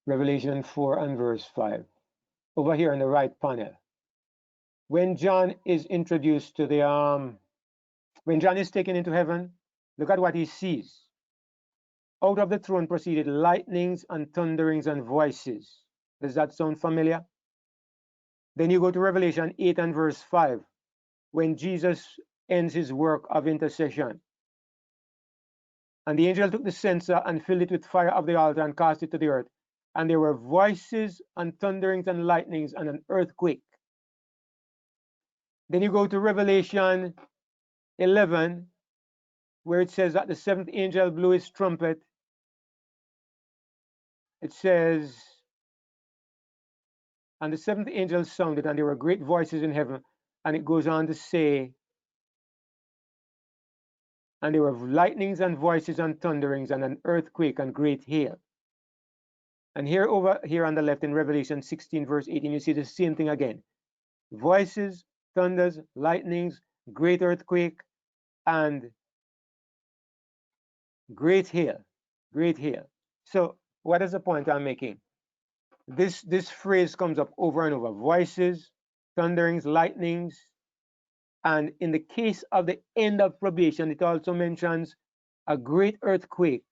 Revelation 4 and verse 5. Over here in the right panel. When John is introduced to the when John is taken into heaven, look at what he sees. Out of the throne proceeded lightnings and thunderings and voices. Does that sound familiar? Then you go to Revelation 8 and verse 5, when Jesus ends his work of intercession. And the angel took the censer and filled it with fire of the altar and cast it to the earth. And there were voices and thunderings and lightnings and an earthquake. Then you go to Revelation 11, where it says that the 7th angel blew his trumpet. It says, and the 7th angel sounded, and there were great voices in heaven. And it goes on to say, and there were lightnings and voices and thunderings and an earthquake and great hail. And here over here on the left in Revelation 16 verse 18, you see the same thing again. Voices, thunders, lightnings, great earthquake, and great hail. Great hail. So what is the point I'm making? This phrase comes up over and over: voices, thunderings, lightnings, and in the case of the end of probation, it also mentions a great earthquake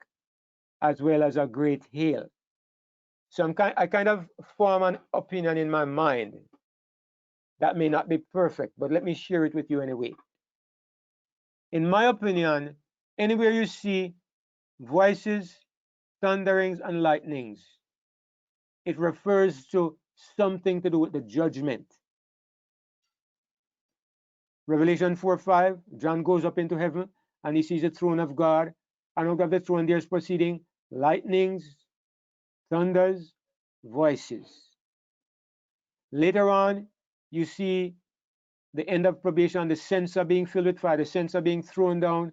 as well as a great hail. So I kind of form an opinion in my mind that may not be perfect, but let me share it with you anyway. In my opinion, anywhere you see voices, thunderings, and lightnings, it refers to something to do with the judgment. Revelation 4:5, John goes up into heaven and he sees the throne of God, and out of the throne there's proceeding lightnings, thunders, voices. Later on, you see the end of probation, the censer being filled with fire, the censer being thrown down,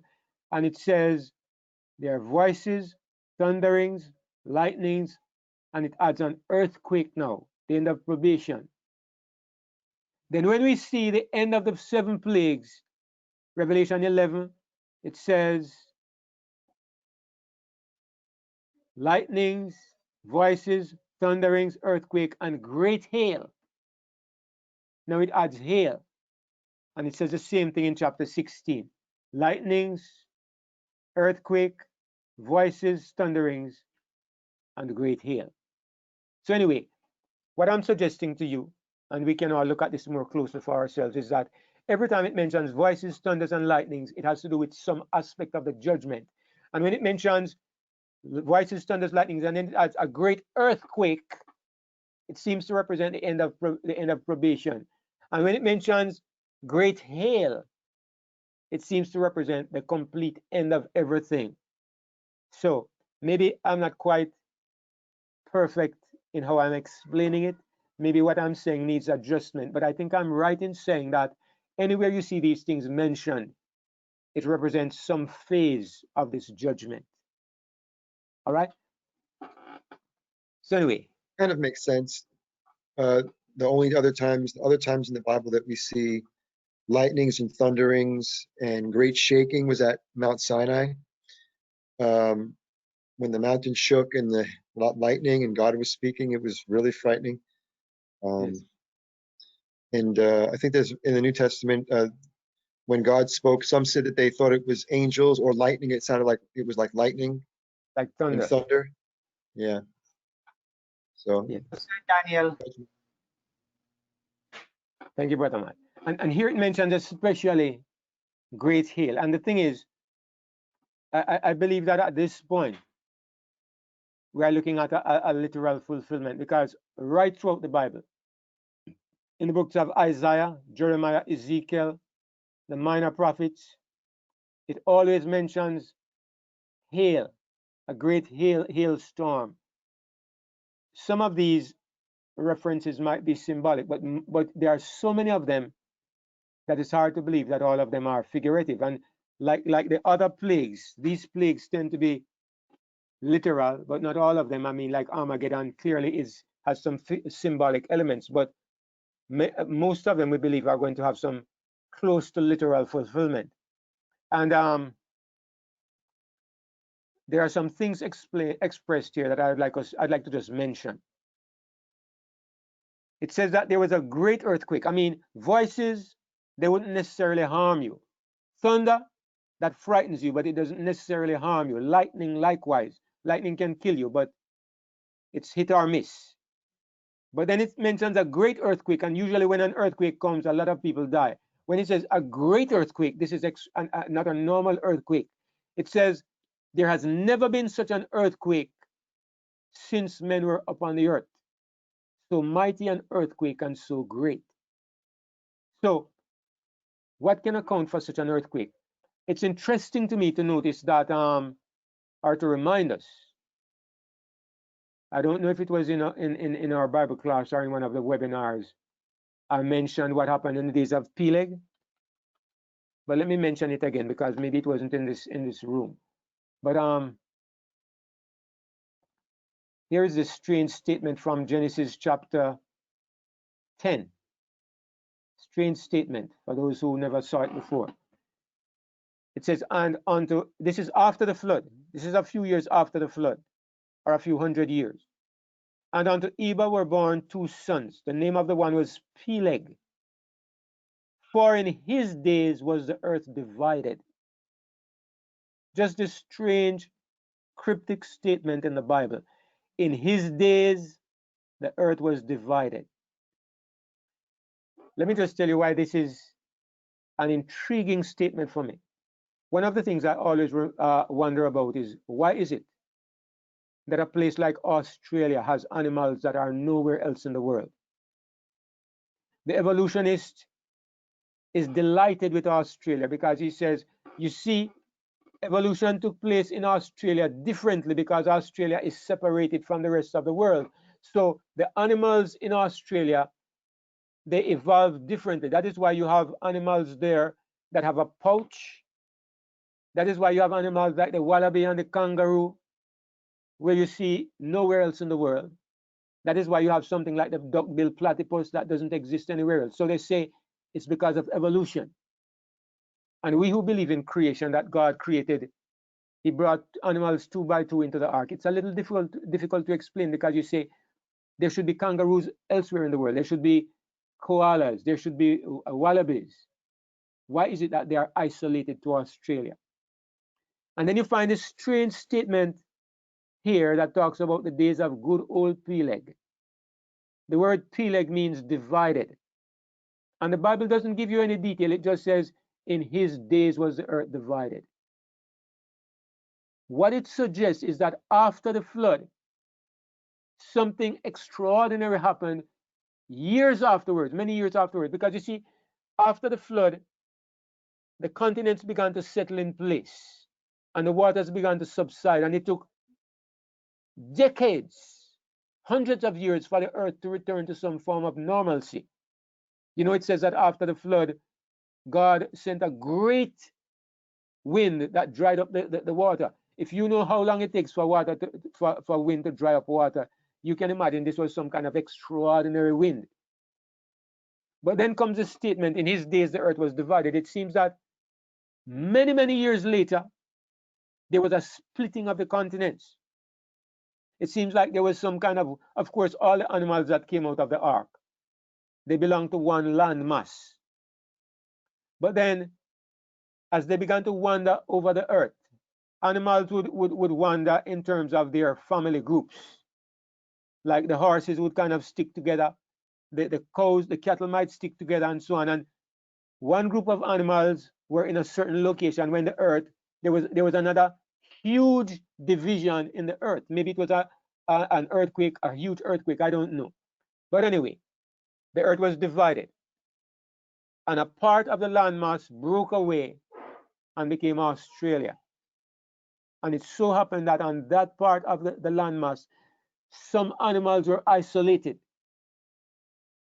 and it says there are voices, thunderings, lightnings, and it adds an earthquake now, the end of probation. Then when we see the end of the 7 plagues, Revelation 11, it says lightnings, voices, thunderings, earthquake, and great hail. Now it adds hail, and it says the same thing in chapter 16. Lightnings, earthquake, voices, thunderings, and great hail. So anyway, what I'm suggesting to you, and we can all look at this more closely for ourselves, is that every time it mentions voices, thunders, and lightnings, it has to do with some aspect of the judgment. And when it mentions voices, thunders, lightnings, and then it adds a great earthquake, it seems to represent the end of probation. And when it mentions great hail, it seems to represent the complete end of everything. So maybe I'm not quite perfect in how I'm explaining it. Maybe what I'm saying needs adjustment, but I think I'm right in saying that anywhere you see these things mentioned, it represents some phase of this judgment. All right? So anyway. Kind of makes sense. The other times in the Bible that we see lightnings and thunderings and great shaking was at Mount Sinai. When the mountain shook and the lightning and God was speaking, it was really frightening. Yes. And I think there's in the New Testament, when God spoke, some said that they thought it was angels or lightning. It sounded like it was like lightning Like and thunder. thunder. Yeah. So Yes. Daniel. Thank you, Brother Matt. And here it mentions especially great hail. And the thing is, I believe that at this point, we are looking at a literal fulfillment, because right throughout the Bible, in the books of Isaiah, Jeremiah, Ezekiel, the minor prophets, it always mentions hail, a great hailstorm. Some of these references might be symbolic, but there are so many of them that it's hard to believe that all of them are figurative. And like the other plagues, these plagues tend to be literal, but not all of them. I mean, like Armageddon clearly has some symbolic elements, but most of them we believe are going to have some close to literal fulfillment. And there are some things expressed here that I'd like to just mention. It says that there was a great earthquake. I mean, voices, they wouldn't necessarily harm you. Thunder, that frightens you, but it doesn't necessarily harm you. Lightning, likewise. Lightning can kill you, but it's hit or miss. But then it mentions a great earthquake, and usually when an earthquake comes, a lot of people die. When it says a great earthquake, this is not a normal earthquake. It says there has never been such an earthquake since men were upon the earth. So mighty an earthquake and so great. So what can account for such an earthquake? It's interesting to me to notice that, or to remind us, I don't know if it was in our Bible class or in one of the webinars, I mentioned what happened in the days of Peleg, but let me mention it again because maybe it wasn't in this room. But here is this strange statement from Genesis chapter 10. Strange statement for those who never saw it before. It says, this is after the flood. This is a few years after the flood, or a few hundred years. And unto Eber were born 2 sons. The name of the one was Peleg. For in his days was the earth divided. Just this strange, cryptic statement in the Bible. In his days, the earth was divided. Let me just tell you why this is an intriguing statement for me. One of the things I always wonder about is, why is it that a place like Australia has animals that are nowhere else in the world? The evolutionist is delighted with Australia because he says, you see, evolution took place in Australia differently because Australia is separated from the rest of the world. So the animals in Australia, they evolved differently. That is why you have animals there that have a pouch. That is why you have animals like the wallaby and the kangaroo, where you see nowhere else in the world. That is why you have something like the duck-billed platypus that doesn't exist anywhere else. So they say it's because of evolution. And we who believe in creation, that God created, he brought animals 2 by 2 into the ark. It's a little difficult to explain because you say there should be kangaroos elsewhere in the world. There should be koalas. There should be wallabies. Why is it that they are isolated to Australia? And then you find this strange statement here that talks about the days of good old Peleg. The word Peleg means divided. And the Bible doesn't give you any detail. It just says, in his days was the earth divided. What it suggests is that after the flood, something extraordinary happened years afterwards, many years afterwards. Because you see, after the flood, the continents began to settle in place and the waters began to subside. And it took decades, hundreds of years for the earth to return to some form of normalcy. You know, it says that after the flood, God sent a great wind that dried up the water. If you know how long it takes for water for wind to dry up water, you can imagine this was some kind of extraordinary wind. But then comes the statement, in his days the earth was divided. It seems that many, many years later, there was a splitting of the continents. It seems like there was some kind of course, all the animals that came out of the ark, they belong to one land mass. But then, as they began to wander over the earth, animals would wander in terms of their family groups. Like the horses would kind of stick together, the cows, the cattle might stick together, and so on. And one group of animals were in a certain location when the earth, there was another huge division in the earth. Maybe it was an earthquake, a huge earthquake, I don't know. But anyway, the earth was divided. And a part of the landmass broke away and became Australia. And it so happened that on that part of the landmass, some animals were isolated.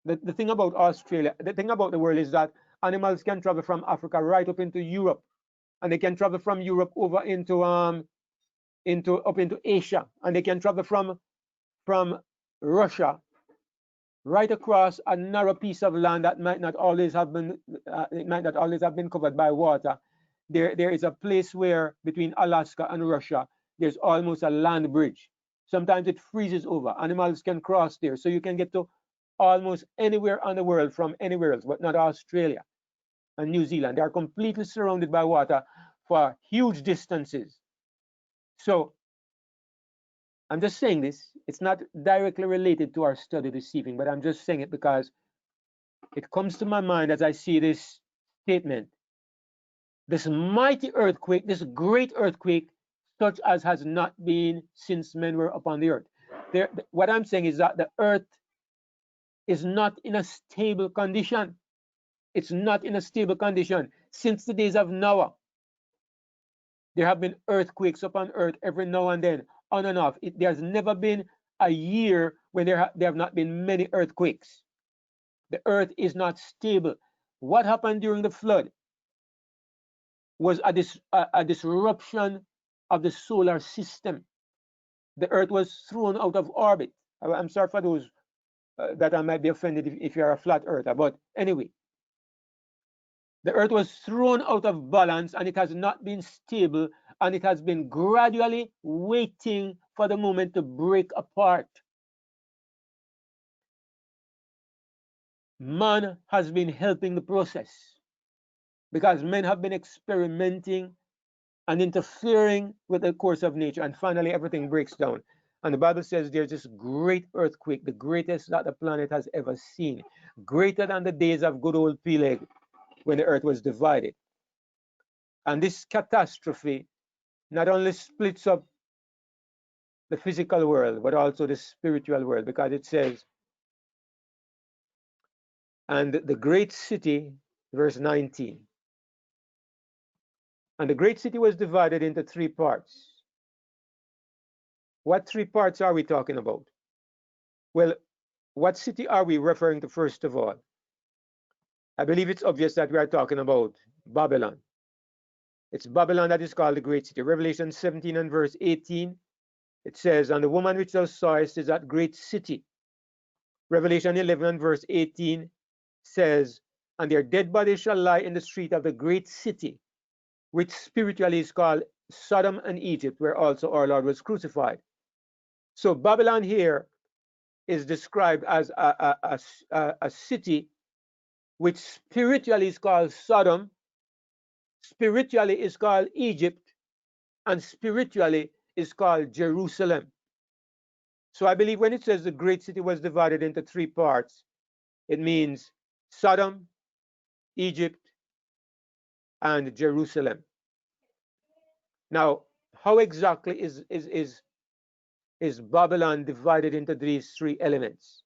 The thing about Australia, the thing about the world is that animals can travel from Africa right up into Europe, and they can travel from Europe over into up into Asia, and they can travel from Russia right across a narrow piece of land that might not always have been covered by water. There is a place where between Alaska and Russia, there's almost a land bridge. Sometimes it freezes over. Animals can cross there, so you can get to almost anywhere on the world from anywhere else, but not Australia and New Zealand. They are completely surrounded by water for huge distances. So I'm just saying this. It's not directly related to our study this evening, but I'm just saying it because it comes to my mind as I see this statement. This mighty earthquake, this great earthquake, such as has not been since men were upon the earth. What I'm saying is that the earth is not in a stable condition. It's not in a stable condition. Since the days of Noah, there have been earthquakes upon earth every now and then, on and off. There's never been a year when there have not been many earthquakes. The earth is not stable. What happened during the flood was a disruption of the solar system. The earth was thrown out of orbit. I'm sorry for those that I might be offended if you're a flat earther, but anyway, the earth was thrown out of balance and it has not been stable, and it has been gradually waiting for the moment to break apart. man has been helping the process, because men have been experimenting and interfering with the course of nature, and finally everything breaks down. And the Bible says there's this great earthquake, the greatest that the planet has ever seen, greater than the days of good old Peleg when the earth was divided. And this catastrophe not only splits up the physical world, but also the spiritual world, because it says, and the great city, verse 19, and the great city was divided into three parts. What three parts are we talking about? Well, what city are we referring to first of all? I believe it's obvious that we are talking about Babylon. It's Babylon that is called the great city. Revelation 17 and verse 18, it says, and the woman which thou sawest is that great city. Revelation 11 and verse 18 says, and their dead bodies shall lie in the street of the great city, which spiritually is called Sodom and Egypt, where also our Lord was crucified. So Babylon here is described as a city which spiritually is called Sodom, spiritually is called Egypt, and spiritually is called Jerusalem. So I believe when it says the great city was divided into three parts, it means Sodom, Egypt, and Jerusalem. Now, how exactly is Babylon divided into these three elements?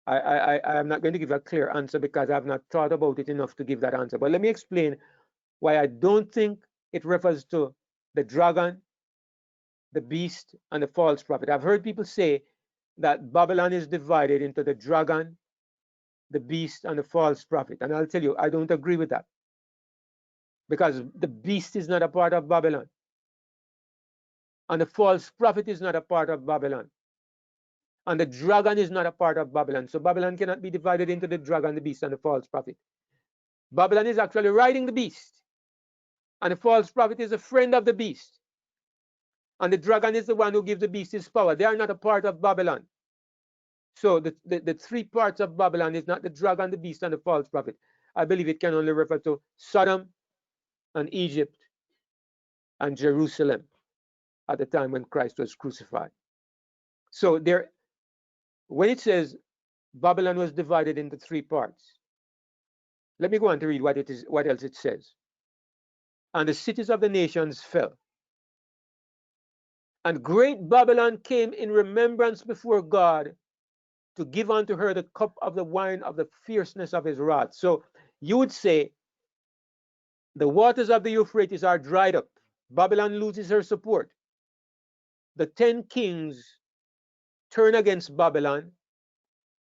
I am not going to give a clear answer because I have not thought about it enough to give that answer. But let me explain why I don't think it refers to the dragon, the beast, and the false prophet. I've heard people say that Babylon is divided into the dragon, the beast, and the false prophet. And I'll tell you, I don't agree with that, because the beast is not a part of Babylon, and the false prophet is not a part of Babylon, and the dragon is not a part of Babylon. So Babylon cannot be divided into the dragon, the beast, and the false prophet. Babylon is actually riding the beast, and the false prophet is a friend of the beast, and the dragon is the one who gives the beast his power. They are not a part of Babylon. So the three parts of Babylon is not the dragon, the beast, and the false prophet. I believe it can only refer to Sodom and Egypt and Jerusalem at the time when Christ was crucified. So there, when it says Babylon was divided into three parts, let me go on to read what else it says. And the cities of the nations fell, and great Babylon came in remembrance before God, to give unto her the cup of the wine of the fierceness of his wrath. So you would say the waters of the Euphrates are dried up. Babylon loses her support. The 10 kings turn against Babylon,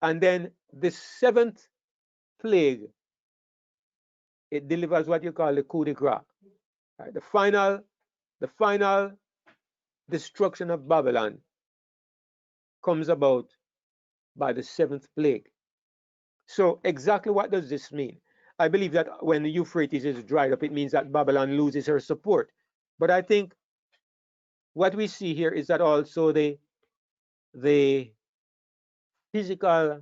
and then the 7th plague, it delivers what you call the coup de grace. Right? The final destruction of Babylon comes about by the 7th plague. So exactly what does this mean? I believe that when the Euphrates is dried up, it means that Babylon loses her support. But I think what we see here is that also the physical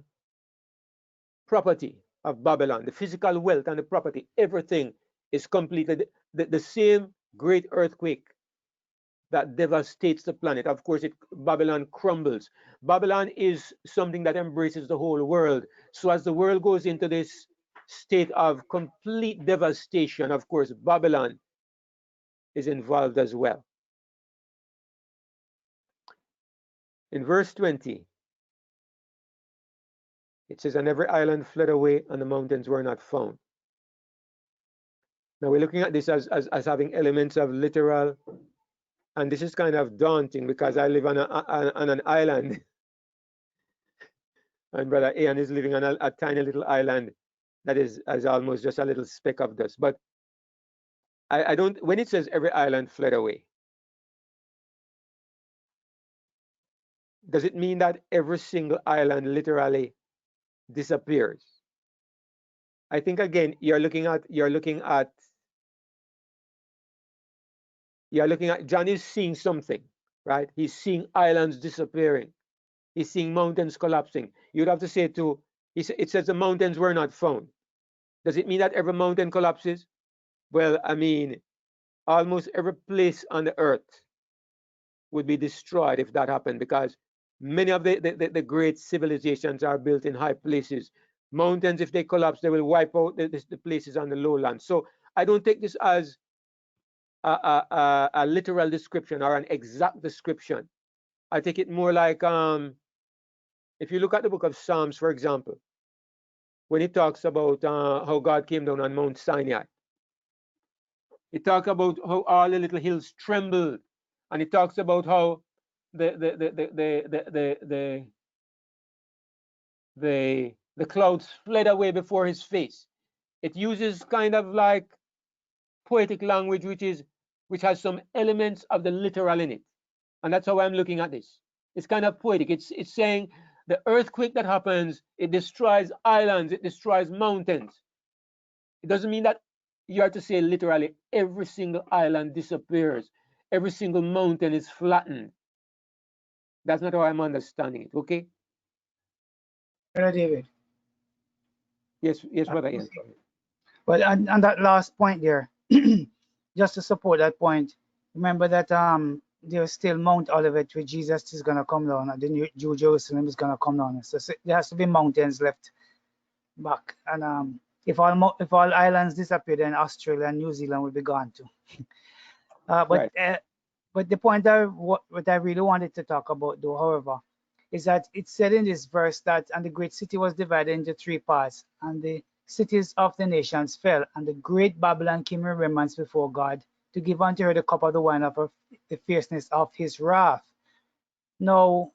property of Babylon, the physical wealth and the property, everything is completed. The same great earthquake that devastates the planet, of course, Babylon crumbles. Babylon is something that embraces the whole world. So as the world goes into this state of complete devastation, of course, Babylon is involved as well. In verse 20, it says, and every island fled away, and the mountains were not found. Now we're looking at this as having elements of literal, and this is kind of daunting because I live on an island, and Brother Ian is living on a tiny little island that is almost just a little speck of dust. But I don't, when it says every island fled away, does it mean that every single island literally disappears? I think again you're looking at John is seeing something, right? He's seeing islands disappearing. He's seeing mountains collapsing. You'd have to say to, it says the mountains were not found. Does it mean that every mountain collapses? Well, I mean, almost every place on the earth would be destroyed if that happened, because many of the great civilizations are built in high places. Mountains, if they collapse, they will wipe out the places on the lowlands. So I don't take this as a literal description or an exact description. I take it more like, if you look at the book of Psalms, for example, when it talks about how God came down on Mount Sinai, it talks about how all the little hills trembled, and it talks about how the clouds fled away before his face. It uses kind of like poetic language, which has some elements of the literal in it, and that's how I'm looking at this. It's kind of poetic. It's saying the earthquake that happens, it destroys islands, it destroys mountains. It doesn't mean that you are to say literally every single island disappears, every single mountain is flattened. That's not how I'm understanding it. Okay. Brother David. Yes, Brother Ian. Well, on that last point there, just to support that point, remember that there's still Mount Olivet where Jesus is gonna come down, and the New Jerusalem is gonna come down. So there has to be mountains left back, and if all islands disappear, then Australia and New Zealand will be gone too. But the point what I really wanted to talk about, though, however, is that it said in this verse that, and the great city was divided into three parts, and the cities of the nations fell, and the great Babylon came in remembrance before God to give unto her the cup of the wine of the fierceness of his wrath. Now,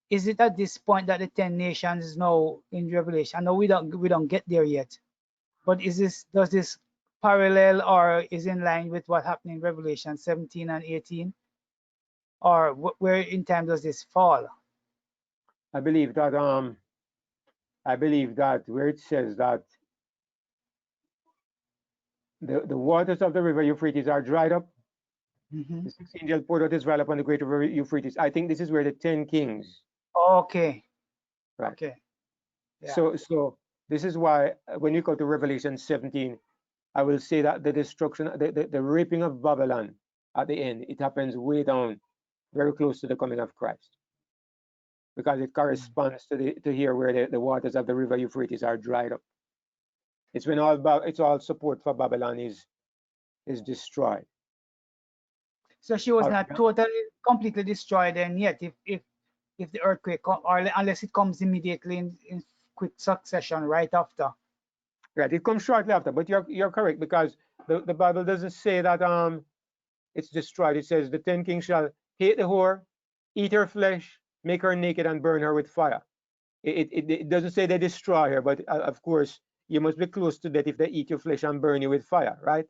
is it at this point that the 10 nations is now in Revelation? I know we don't get there yet, but does this parallel or is in line with what happened in Revelation 17 and 18? Or where in time does this fall? I believe that where it says that the waters of the river Euphrates are dried up, the sixth angel poured out his vial upon the great river Euphrates. I think this is where the 10 kings. Okay. Right. Okay. Yeah. So this is why when you go to Revelation 17, I will say that the destruction, the raping of Babylon at the end, it happens way down, very close to the coming of Christ, because it corresponds to here where the waters of the river Euphrates are dried up. It's when all support for Babylon is destroyed. So she was not totally, completely destroyed, and yet if the earthquake or unless it comes immediately in quick succession right after. Right, it comes shortly after, but you're correct, because the Bible doesn't say that it's destroyed. It says the 10 kings shall hate the whore, eat her flesh, make her naked, and burn her with fire. It doesn't say they destroy her, but of course you must be close to that if they eat your flesh and burn you with fire, right?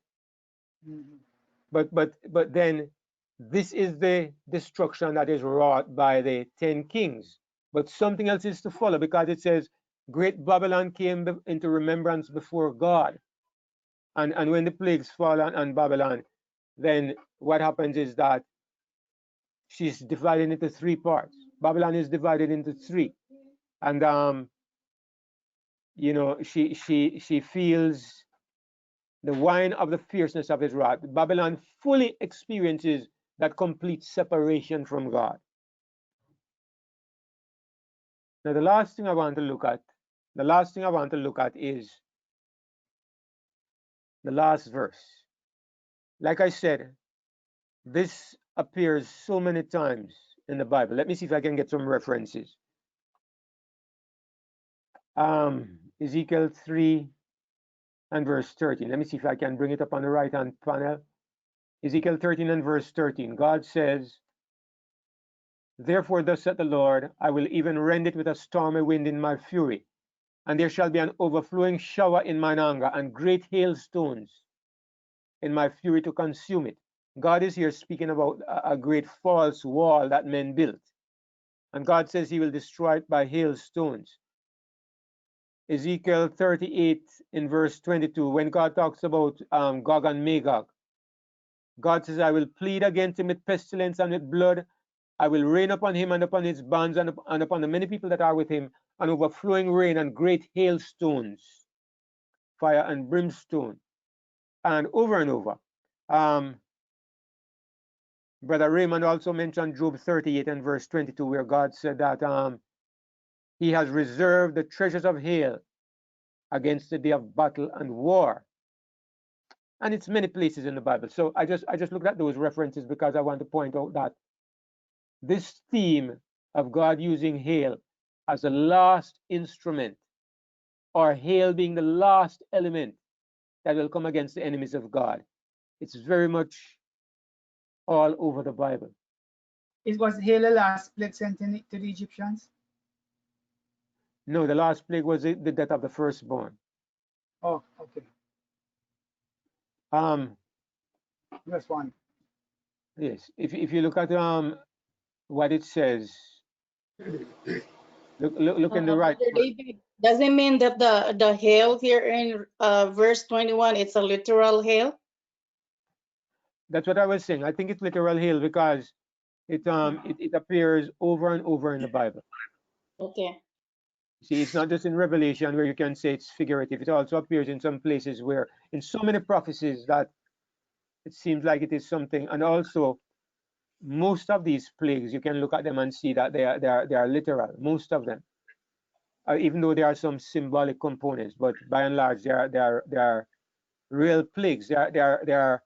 But then this is the destruction that is wrought by the 10 kings. But something else is to follow, because it says great Babylon came into remembrance before God. And when the plagues fall on Babylon, then what happens is that she's divided into three parts. Babylon is divided into three. And you know, she feels the wine of the fierceness of his wrath. Babylon fully experiences that complete separation from God. Now, the last thing I want to look at is the last verse. Like I said, this appears so many times in the Bible. Let me see if I can get some references. Ezekiel 3 and verse 13. Let me see if I can bring it up on the right-hand panel. Ezekiel 13 and verse 13. God says, therefore thus saith the Lord, I will even rend it with a stormy wind in my fury, and there shall be an overflowing shower in mine anger, and great hailstones in my fury to consume it. God is here speaking about a great false wall that men built. And God says he will destroy it by hailstones. Ezekiel 38 in verse 22, when God talks about Gog and Magog, God says, I will plead against him with pestilence and with blood, I will rain upon him and upon his bands and upon the many people that are with him, an overflowing rain and great hailstones, fire and brimstone, and over. Brother Raymond also mentioned Job 38 and verse 22, where God said that he has reserved the treasures of hail against the day of battle and war. And it's many places in the Bible. So I just looked at those references because I want to point out that this theme of God using hail as the last instrument, or hail being the last element that will come against the enemies of God, it's very much all over the Bible. It was hail the last plague sent to the Egyptians? No, the last plague was the death of the firstborn. Oh, okay. Just one. Yes, if you look at what it says, look in the right. Brother David, does it mean that the hail here in verse 21, it's a literal hail? That's what I was saying. I think it's literal hail because it appears over and over in the Bible. Okay. See, it's not just in Revelation where you can say it's figurative. It also appears in some places where, in so many prophecies, that it seems like it is something. And also, most of these plagues, you can look at them and see that they are literal. Most of them, even though there are some symbolic components, but by and large, they are real plagues. They are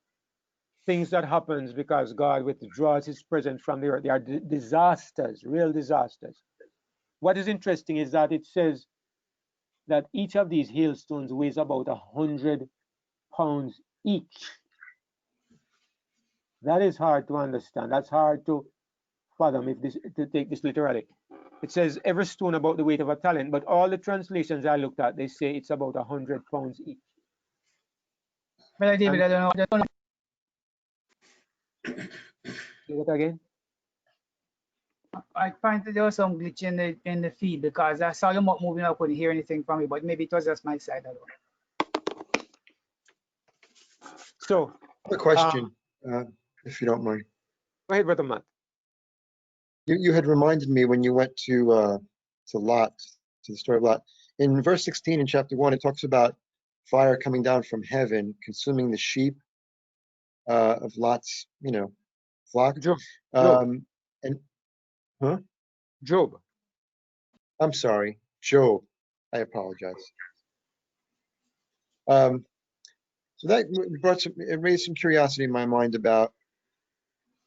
things that happens because God withdraws His presence from the earth. They are disasters, real disasters. What is interesting is that it says that each of these hailstones weighs about 100 pounds each. That is hard to understand. That's hard to fathom to take this literally. It says every stone about the weight of a talent, but all the translations I looked at, they say it's about 100 pounds each. Brother David, I don't know. Say that again? I find that there was some glitch in the feed because I saw your mouth moving. I couldn't hear anything from you, but maybe it was just my side. I don't know. So, A question, if you don't mind. go ahead, Brother Matt. You had reminded me when you went to Lot, to the story of Lot. In verse 16 in chapter 1, it talks about fire coming down from heaven, consuming the sheep of Lot's, flock. Job. And huh? Job. I'm sorry, Job. I apologize. So that it raised some curiosity in my mind about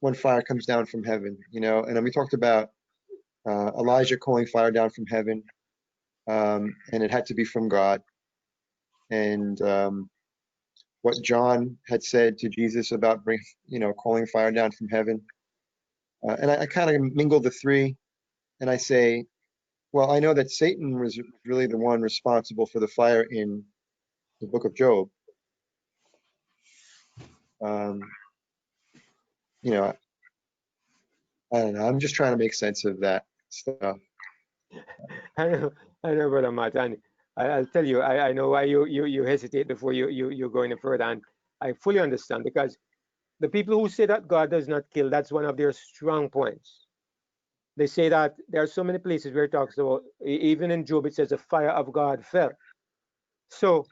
when fire comes down from heaven, and then we talked about Elijah calling fire down from heaven, and it had to be from God. And what John had said to Jesus about calling fire down from heaven. And I kind of mingle the three, and I say, well, I know that Satan was really the one responsible for the fire in the book of Job. I don't know. I'm just trying to make sense of that stuff. I know, Brother Matt, and I'll tell you, I know why you hesitate before you go any further, and I fully understand, because the people who say that God does not kill, that's one of their strong points. They say that there are so many places where it talks about, even in Job, it says the fire of God fell. So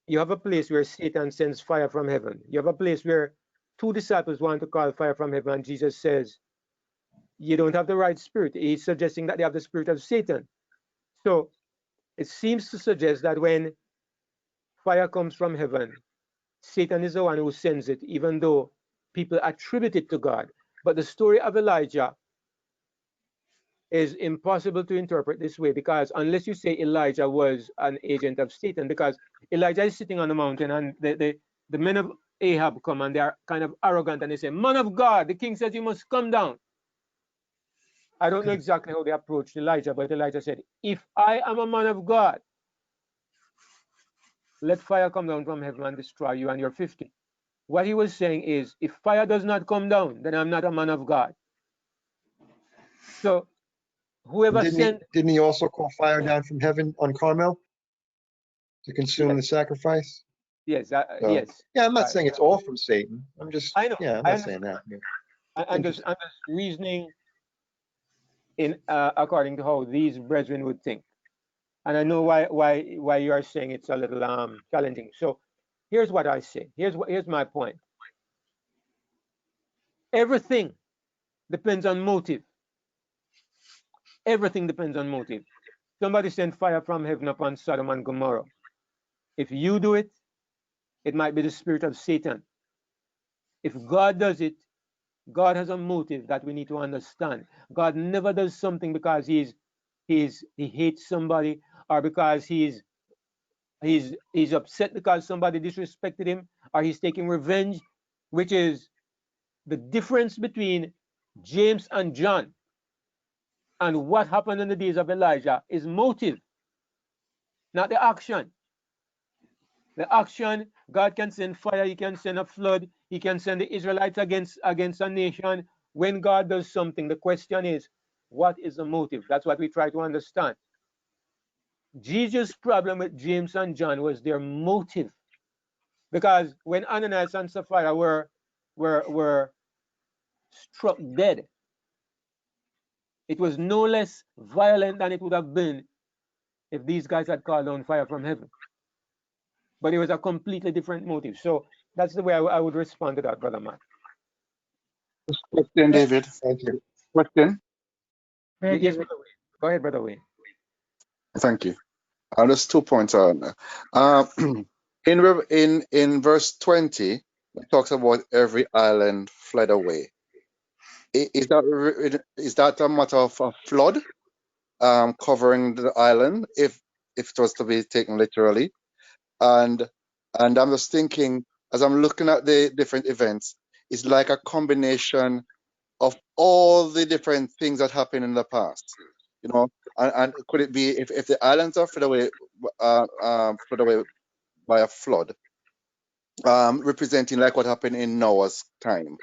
you have a place where Satan sends fire from heaven. You have a place where two disciples want to call fire from heaven, and Jesus says, you don't have the right spirit. He's suggesting that they have the spirit of Satan. So it seems to suggest that when fire comes from heaven, Satan is the one who sends it, even though people attribute it to God. But the story of Elijah is impossible to interpret this way, because unless you say Elijah was an agent of Satan, because Elijah is sitting on the mountain and the men of Ahab come and they are kind of arrogant and they say, man of God, the king says you must come down. I don't know exactly how they approached Elijah, but Elijah said, if I am a man of God, let fire come down from heaven and destroy you and your 50. What he was saying is, if fire does not come down, then I'm not a man of God. So whoever Didn't he also call fire down from heaven on Carmel to consume the sacrifice? Yes, yes. Yeah, I'm not saying it's all from Satan. I'm just, I know. I'm not saying that. I'm just reasoning according to how these brethren would think. And I know why you are saying it's a little challenging. So here's what I say. Here's my point. Everything depends on motive. Everything depends on motive. Somebody sent fire from heaven upon Sodom and Gomorrah. If you do it, it might be the spirit of Satan. If God does it, God has a motive that we need to understand. God never does something because he hates somebody, or because he's upset because somebody disrespected him, or he's taking revenge, which is the difference between James and John and what happened in the days of Elijah is motive, not the action. The action, God can send fire, he can send a flood, he can send the Israelites against a nation. When God does something, the question is, what is the motive? That's what we try to understand. Jesus' problem with James and John was their motive. Because when Ananias and Sapphira were struck dead, it was no less violent than it would have been if these guys had called down fire from heaven. But it was a completely different motive. So that's the way I would respond to that, Brother Matt. Question, David. Thank you. Question. Yes, Brother Wayne. Go ahead, Brother Wayne. Thank you. There's 2 points on there. In verse 20, it talks about every island fled away. Is that a matter of a flood covering the island, if it was to be taken literally? And I'm just thinking, as I'm looking at the different events, it's like a combination of all the different things that happened in the past, you know. And could it be, if the islands are fled away by a flood, representing like what happened in Noah's time,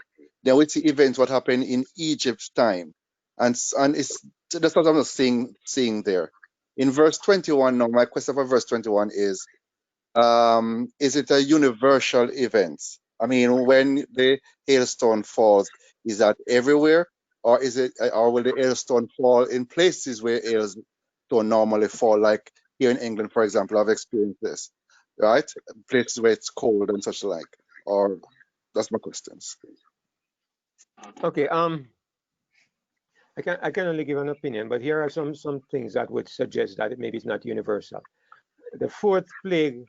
then we see events what happened in Egypt's time, and that's what I'm seeing there in verse 21. Now, my question for verse 21 is it a universal event? I mean, when the hailstone falls, is that everywhere, or will the hailstone fall in places where hailstone normally fall, like here in England, for example? I've experienced this, right? Places where it's cold and such like. Or that's my questions. Okay. I can only give an opinion, but here are some things that would suggest that maybe it's not universal. The fourth plague,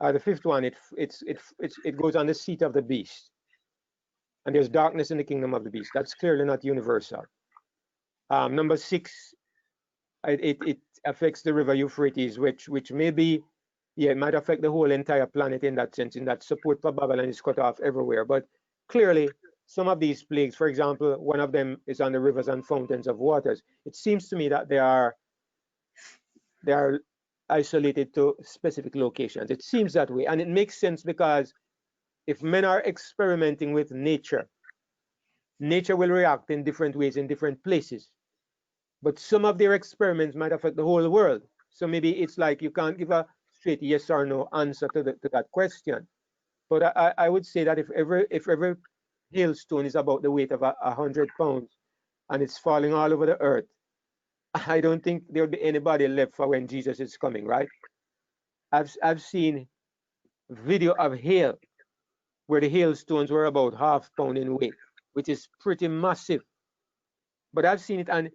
the fifth one, it goes on the seat of the beast, and there's darkness in the kingdom of the beast. That's clearly not universal. Number 6, it affects the river Euphrates, which maybe, yeah, it might affect the whole entire planet in that sense, in that support for Babylon is cut off everywhere. But clearly, some of these plagues, for example, one of them is on the rivers and fountains of waters. It seems to me that they are isolated to specific locations. It seems that way, and it makes sense, because if men are experimenting with nature, nature will react in different ways in different places. But some of their experiments might affect the whole world. So maybe it's like you can't give a straight yes or no answer to that question. But I would say that if every hailstone is about the weight of 100 pounds and it's falling all over the earth, I don't think there'll be anybody left for when Jesus is coming, right? I've seen video of hail where the hailstones were about ½ pound in weight, which is pretty massive. But I've seen it, and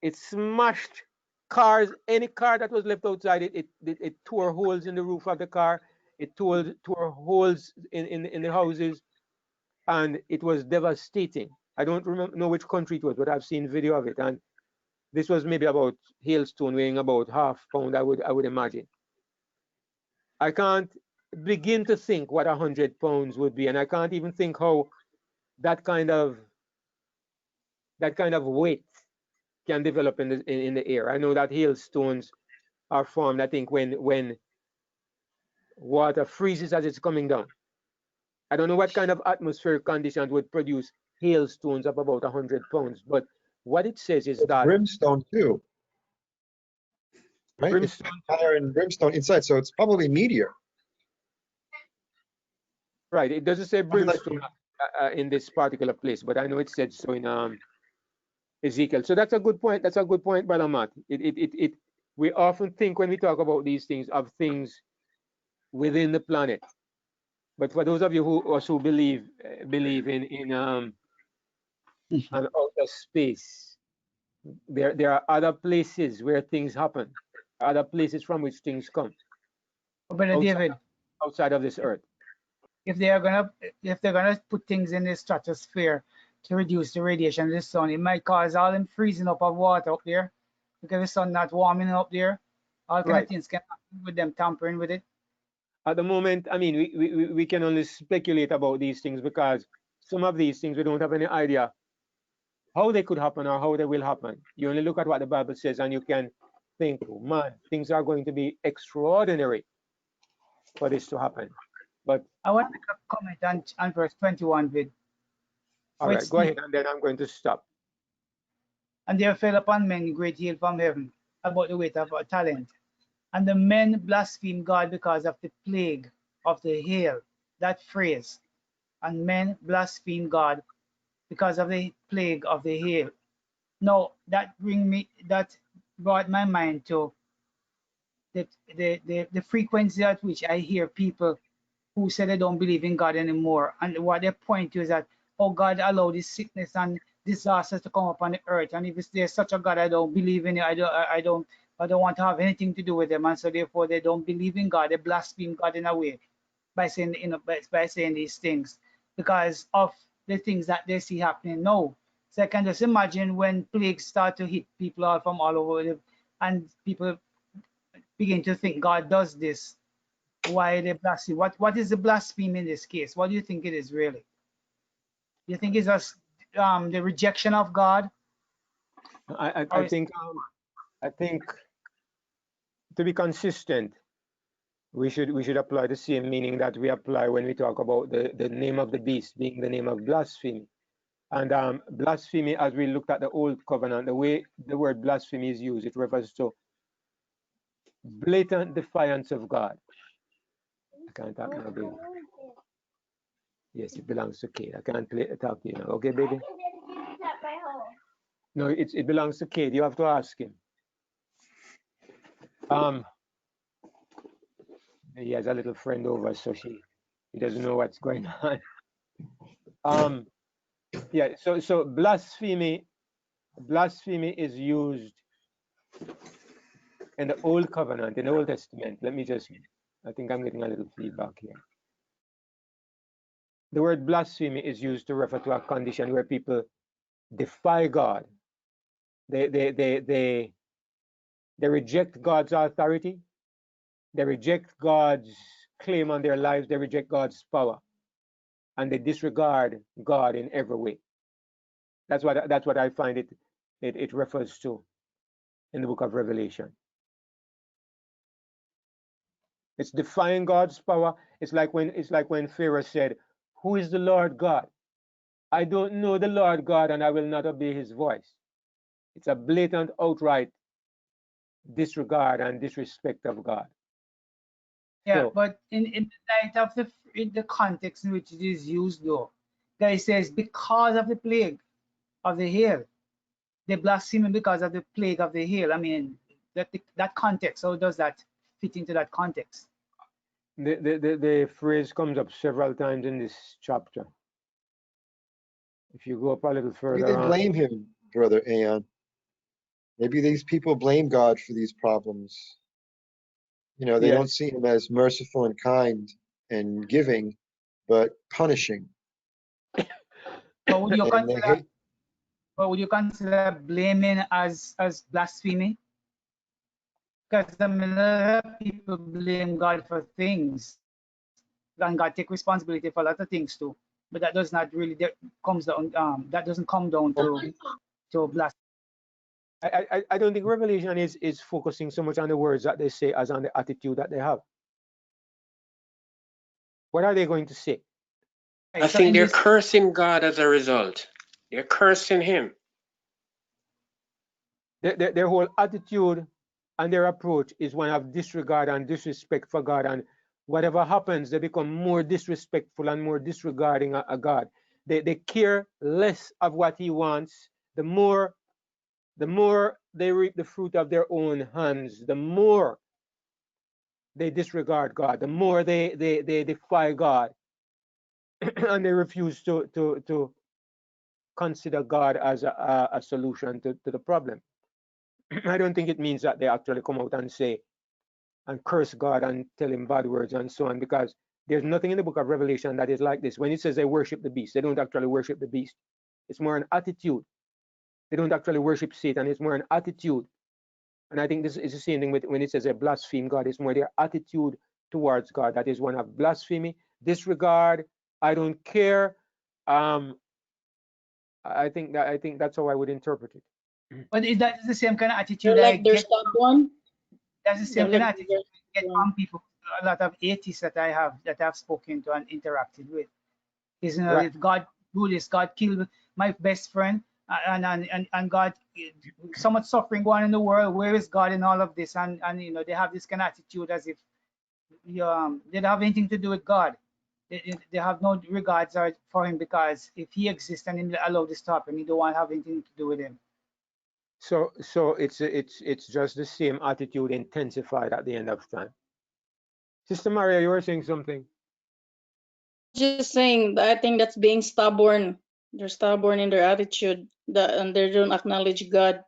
it smashed cars. Any car that was left outside, it tore holes in the roof of the car. It tore holes in the houses, and it was devastating. I don't know which country it was, but I've seen video of it, and this was maybe about hailstone weighing about ½ pound, I would imagine. I can't begin to think what 100 pounds would be, and I can't even think how that kind of weight can develop in the air. I know that hailstones are formed, I think, when water freezes as it's coming down. I don't know what kind of atmospheric conditions would produce hailstones of about 100 pounds, but what it says is that Brimstone too, right? It's fire and brimstone inside, so it's probably meteor. Right, it doesn't say brimstone in this particular place, but I know it said so in Ezekiel. So that's a good point. That's a good point, Brother Matt. We often think when we talk about these things of things within the planet. But for those of you who also believe in an outer space, there are other places where things happen, other places from which things come Brother outside, David, outside of this earth. if they're gonna put things in the stratosphere to reduce the radiation of the sun, it might cause all them freezing up of water up there because the sun not warming up there. All kind Right. of things can happen with them tampering with it. At the moment, I mean, we can only speculate about these things because some of these things we don't have any idea how they could happen or how they will happen. You only look at what the Bible says and you can think, oh, man, things are going to be extraordinary for this to happen. But I want to make a comment on verse 21 with all right, go ahead, and then I'm going to stop. And there fell upon men great hail from heaven, about the weight of a talent. And the men blasphemed God because of the plague of the hail. That phrase. And men blasphemed God because of the plague of the hail. Now that brought my mind to the frequency at which I hear people who say they don't believe in God anymore. And what they point to is that, oh, God allowed this sickness and disasters to come upon the earth. And if there's such a God, I don't believe in it. I don't want to have anything to do with them. And so therefore they don't believe in God. They blaspheme God in a way by saying, by saying these things because of the things that they see happening now. So I can just imagine when plagues start to hit people all from all over and people begin to think God does this. Why they blaspheme? What is the blasphemy in this case? What do you think it is really? Do you think it's just the rejection of God? I think to be consistent, we should apply the same meaning that we apply when we talk about the name of the beast being the name of blasphemy. And blasphemy, as we looked at the old covenant, the way the word blasphemy is used, it refers to blatant defiance of God. I can't talk now, baby. Yes, it belongs to Kate. I can't talk to you now. Okay, baby? No, it belongs to Kate. You have to ask him. He has a little friend over, so he doesn't know what's going on. Yeah, so blasphemy is used in the Old Covenant, in the Old Testament. I think I'm getting a little feedback here. The word blasphemy is used to refer to a condition where people defy God. They reject God's authority. They reject God's claim on their lives. They reject God's power, and they disregard God in every way. That's what I find it refers to in the book of Revelation. It's defying God's power. It's like when Pharaoh said, "Who is the Lord God? I don't know the Lord God, and I will not obey his voice." It's a blatant, outright disregard and disrespect of God. Yeah, So, but in the light of the context in which it is used, though, guy says because of the plague of the hail, they blaspheme because of the plague of the hail. I mean, that context. How does that fit into that context? the phrase comes up several times in this chapter. If you go up a little further, Maybe they blame him, Brother Aeon. Maybe these people blame God for these problems. You know, they don't see him as merciful and kind and giving, but punishing. But would you And they consider, hate. but would you consider blaming as blasphemy? Because I mean, a lot of people blame God for things, and God take responsibility for a lot of things too. But that does not really that doesn't come down to blasphemy. I don't think Revelation is focusing so much on the words that they say as on the attitude that they have. What are they going to say? I think they're cursing God as a result. They're cursing him. Their whole attitude and their approach is one of disregard and disrespect for God. And whatever happens, they become more disrespectful and more disregarding of God. They care less of what he wants. The more the more they reap the fruit of their own hands, the more they disregard God, the more they defy God, and they refuse to consider God as a solution to the problem. I don't think it means that they actually come out and say and curse God and tell him bad words and so on, because there's nothing in the book of Revelation that is like this. When it says they worship the beast, they don't actually worship the beast. It's more an attitude. They don't actually worship Satan. It's more an attitude. And I think this is the same thing with when it says they blaspheme God. It's more their attitude towards God. That is one of blasphemy, disregard, I don't care. I think that's how I would interpret it. But that is the same kind of attitude They're I like their get. stubborn. That's the same They're kind of like attitude I get from people, a lot of atheists that I've spoken to and interacted with. Is, you know, Right. if God do this, God killed my best friend, and God, so much suffering going on in the world. Where is God in all of this? And you know, they have this kind of attitude as if they don't have anything to do with God. They have no regards for him, because if he exists and he allow this to happen, he don't want to have anything to do with him. So it's just the same attitude intensified at the end of time. Sister Maria, you were saying something. just saying that I think that's being stubborn. They're stubborn in their attitude, and they don't acknowledge God.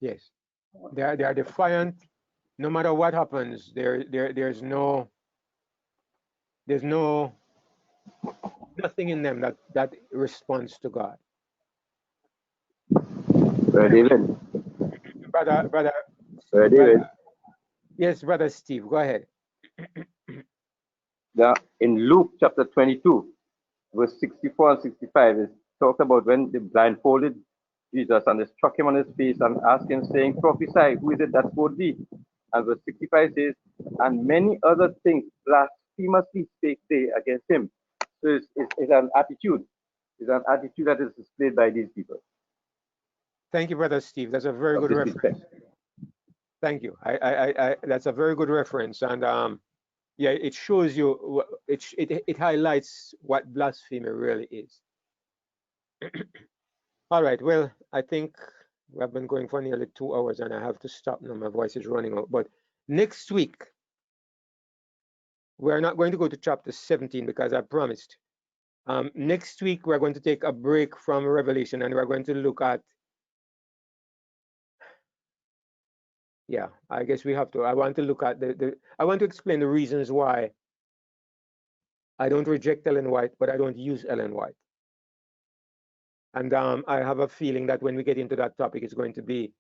Yes, they are defiant. No matter what happens, there's nothing in them that responds to God. David. Brother, David. Yes, Brother Steve, go ahead. In Luke chapter 22, verse 64 and 65, it talks about when they blindfolded Jesus and they struck him on his face and asked him, saying, prophesy, who is it that smote thee? And verse 65 says, and many other things blasphemously spake they against him. So it's an attitude. It's an attitude that is displayed by these people. Thank you, Brother Steve. That's a very good reference. Thank you. I that's a very good reference, and yeah, it shows you, it highlights what blasphemy really is. All right. Well, I think we have been going for nearly 2 hours, and I have to stop now. My voice is running out. But next week, we're not going to go to chapter 17 because I promised. Next week, we're going to take a break from Revelation, and we're going to look at, yeah, I guess we have to. I want to look at I want to explain the reasons why I don't reject Ellen White, but I don't use Ellen White. And I have a feeling that when we get into that topic, it's going to be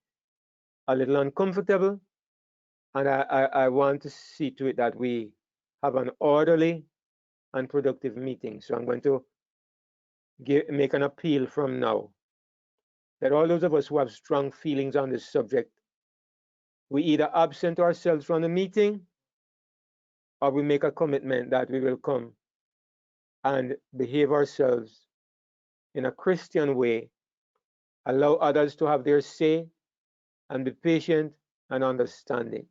a little uncomfortable. And I want to see to it that we have an orderly and productive meeting. So I'm going to make an appeal from now that all those of us who have strong feelings on this subject, we either absent ourselves from the meeting or we make a commitment that we will come and behave ourselves in a Christian way, allow others to have their say, and be patient and understanding.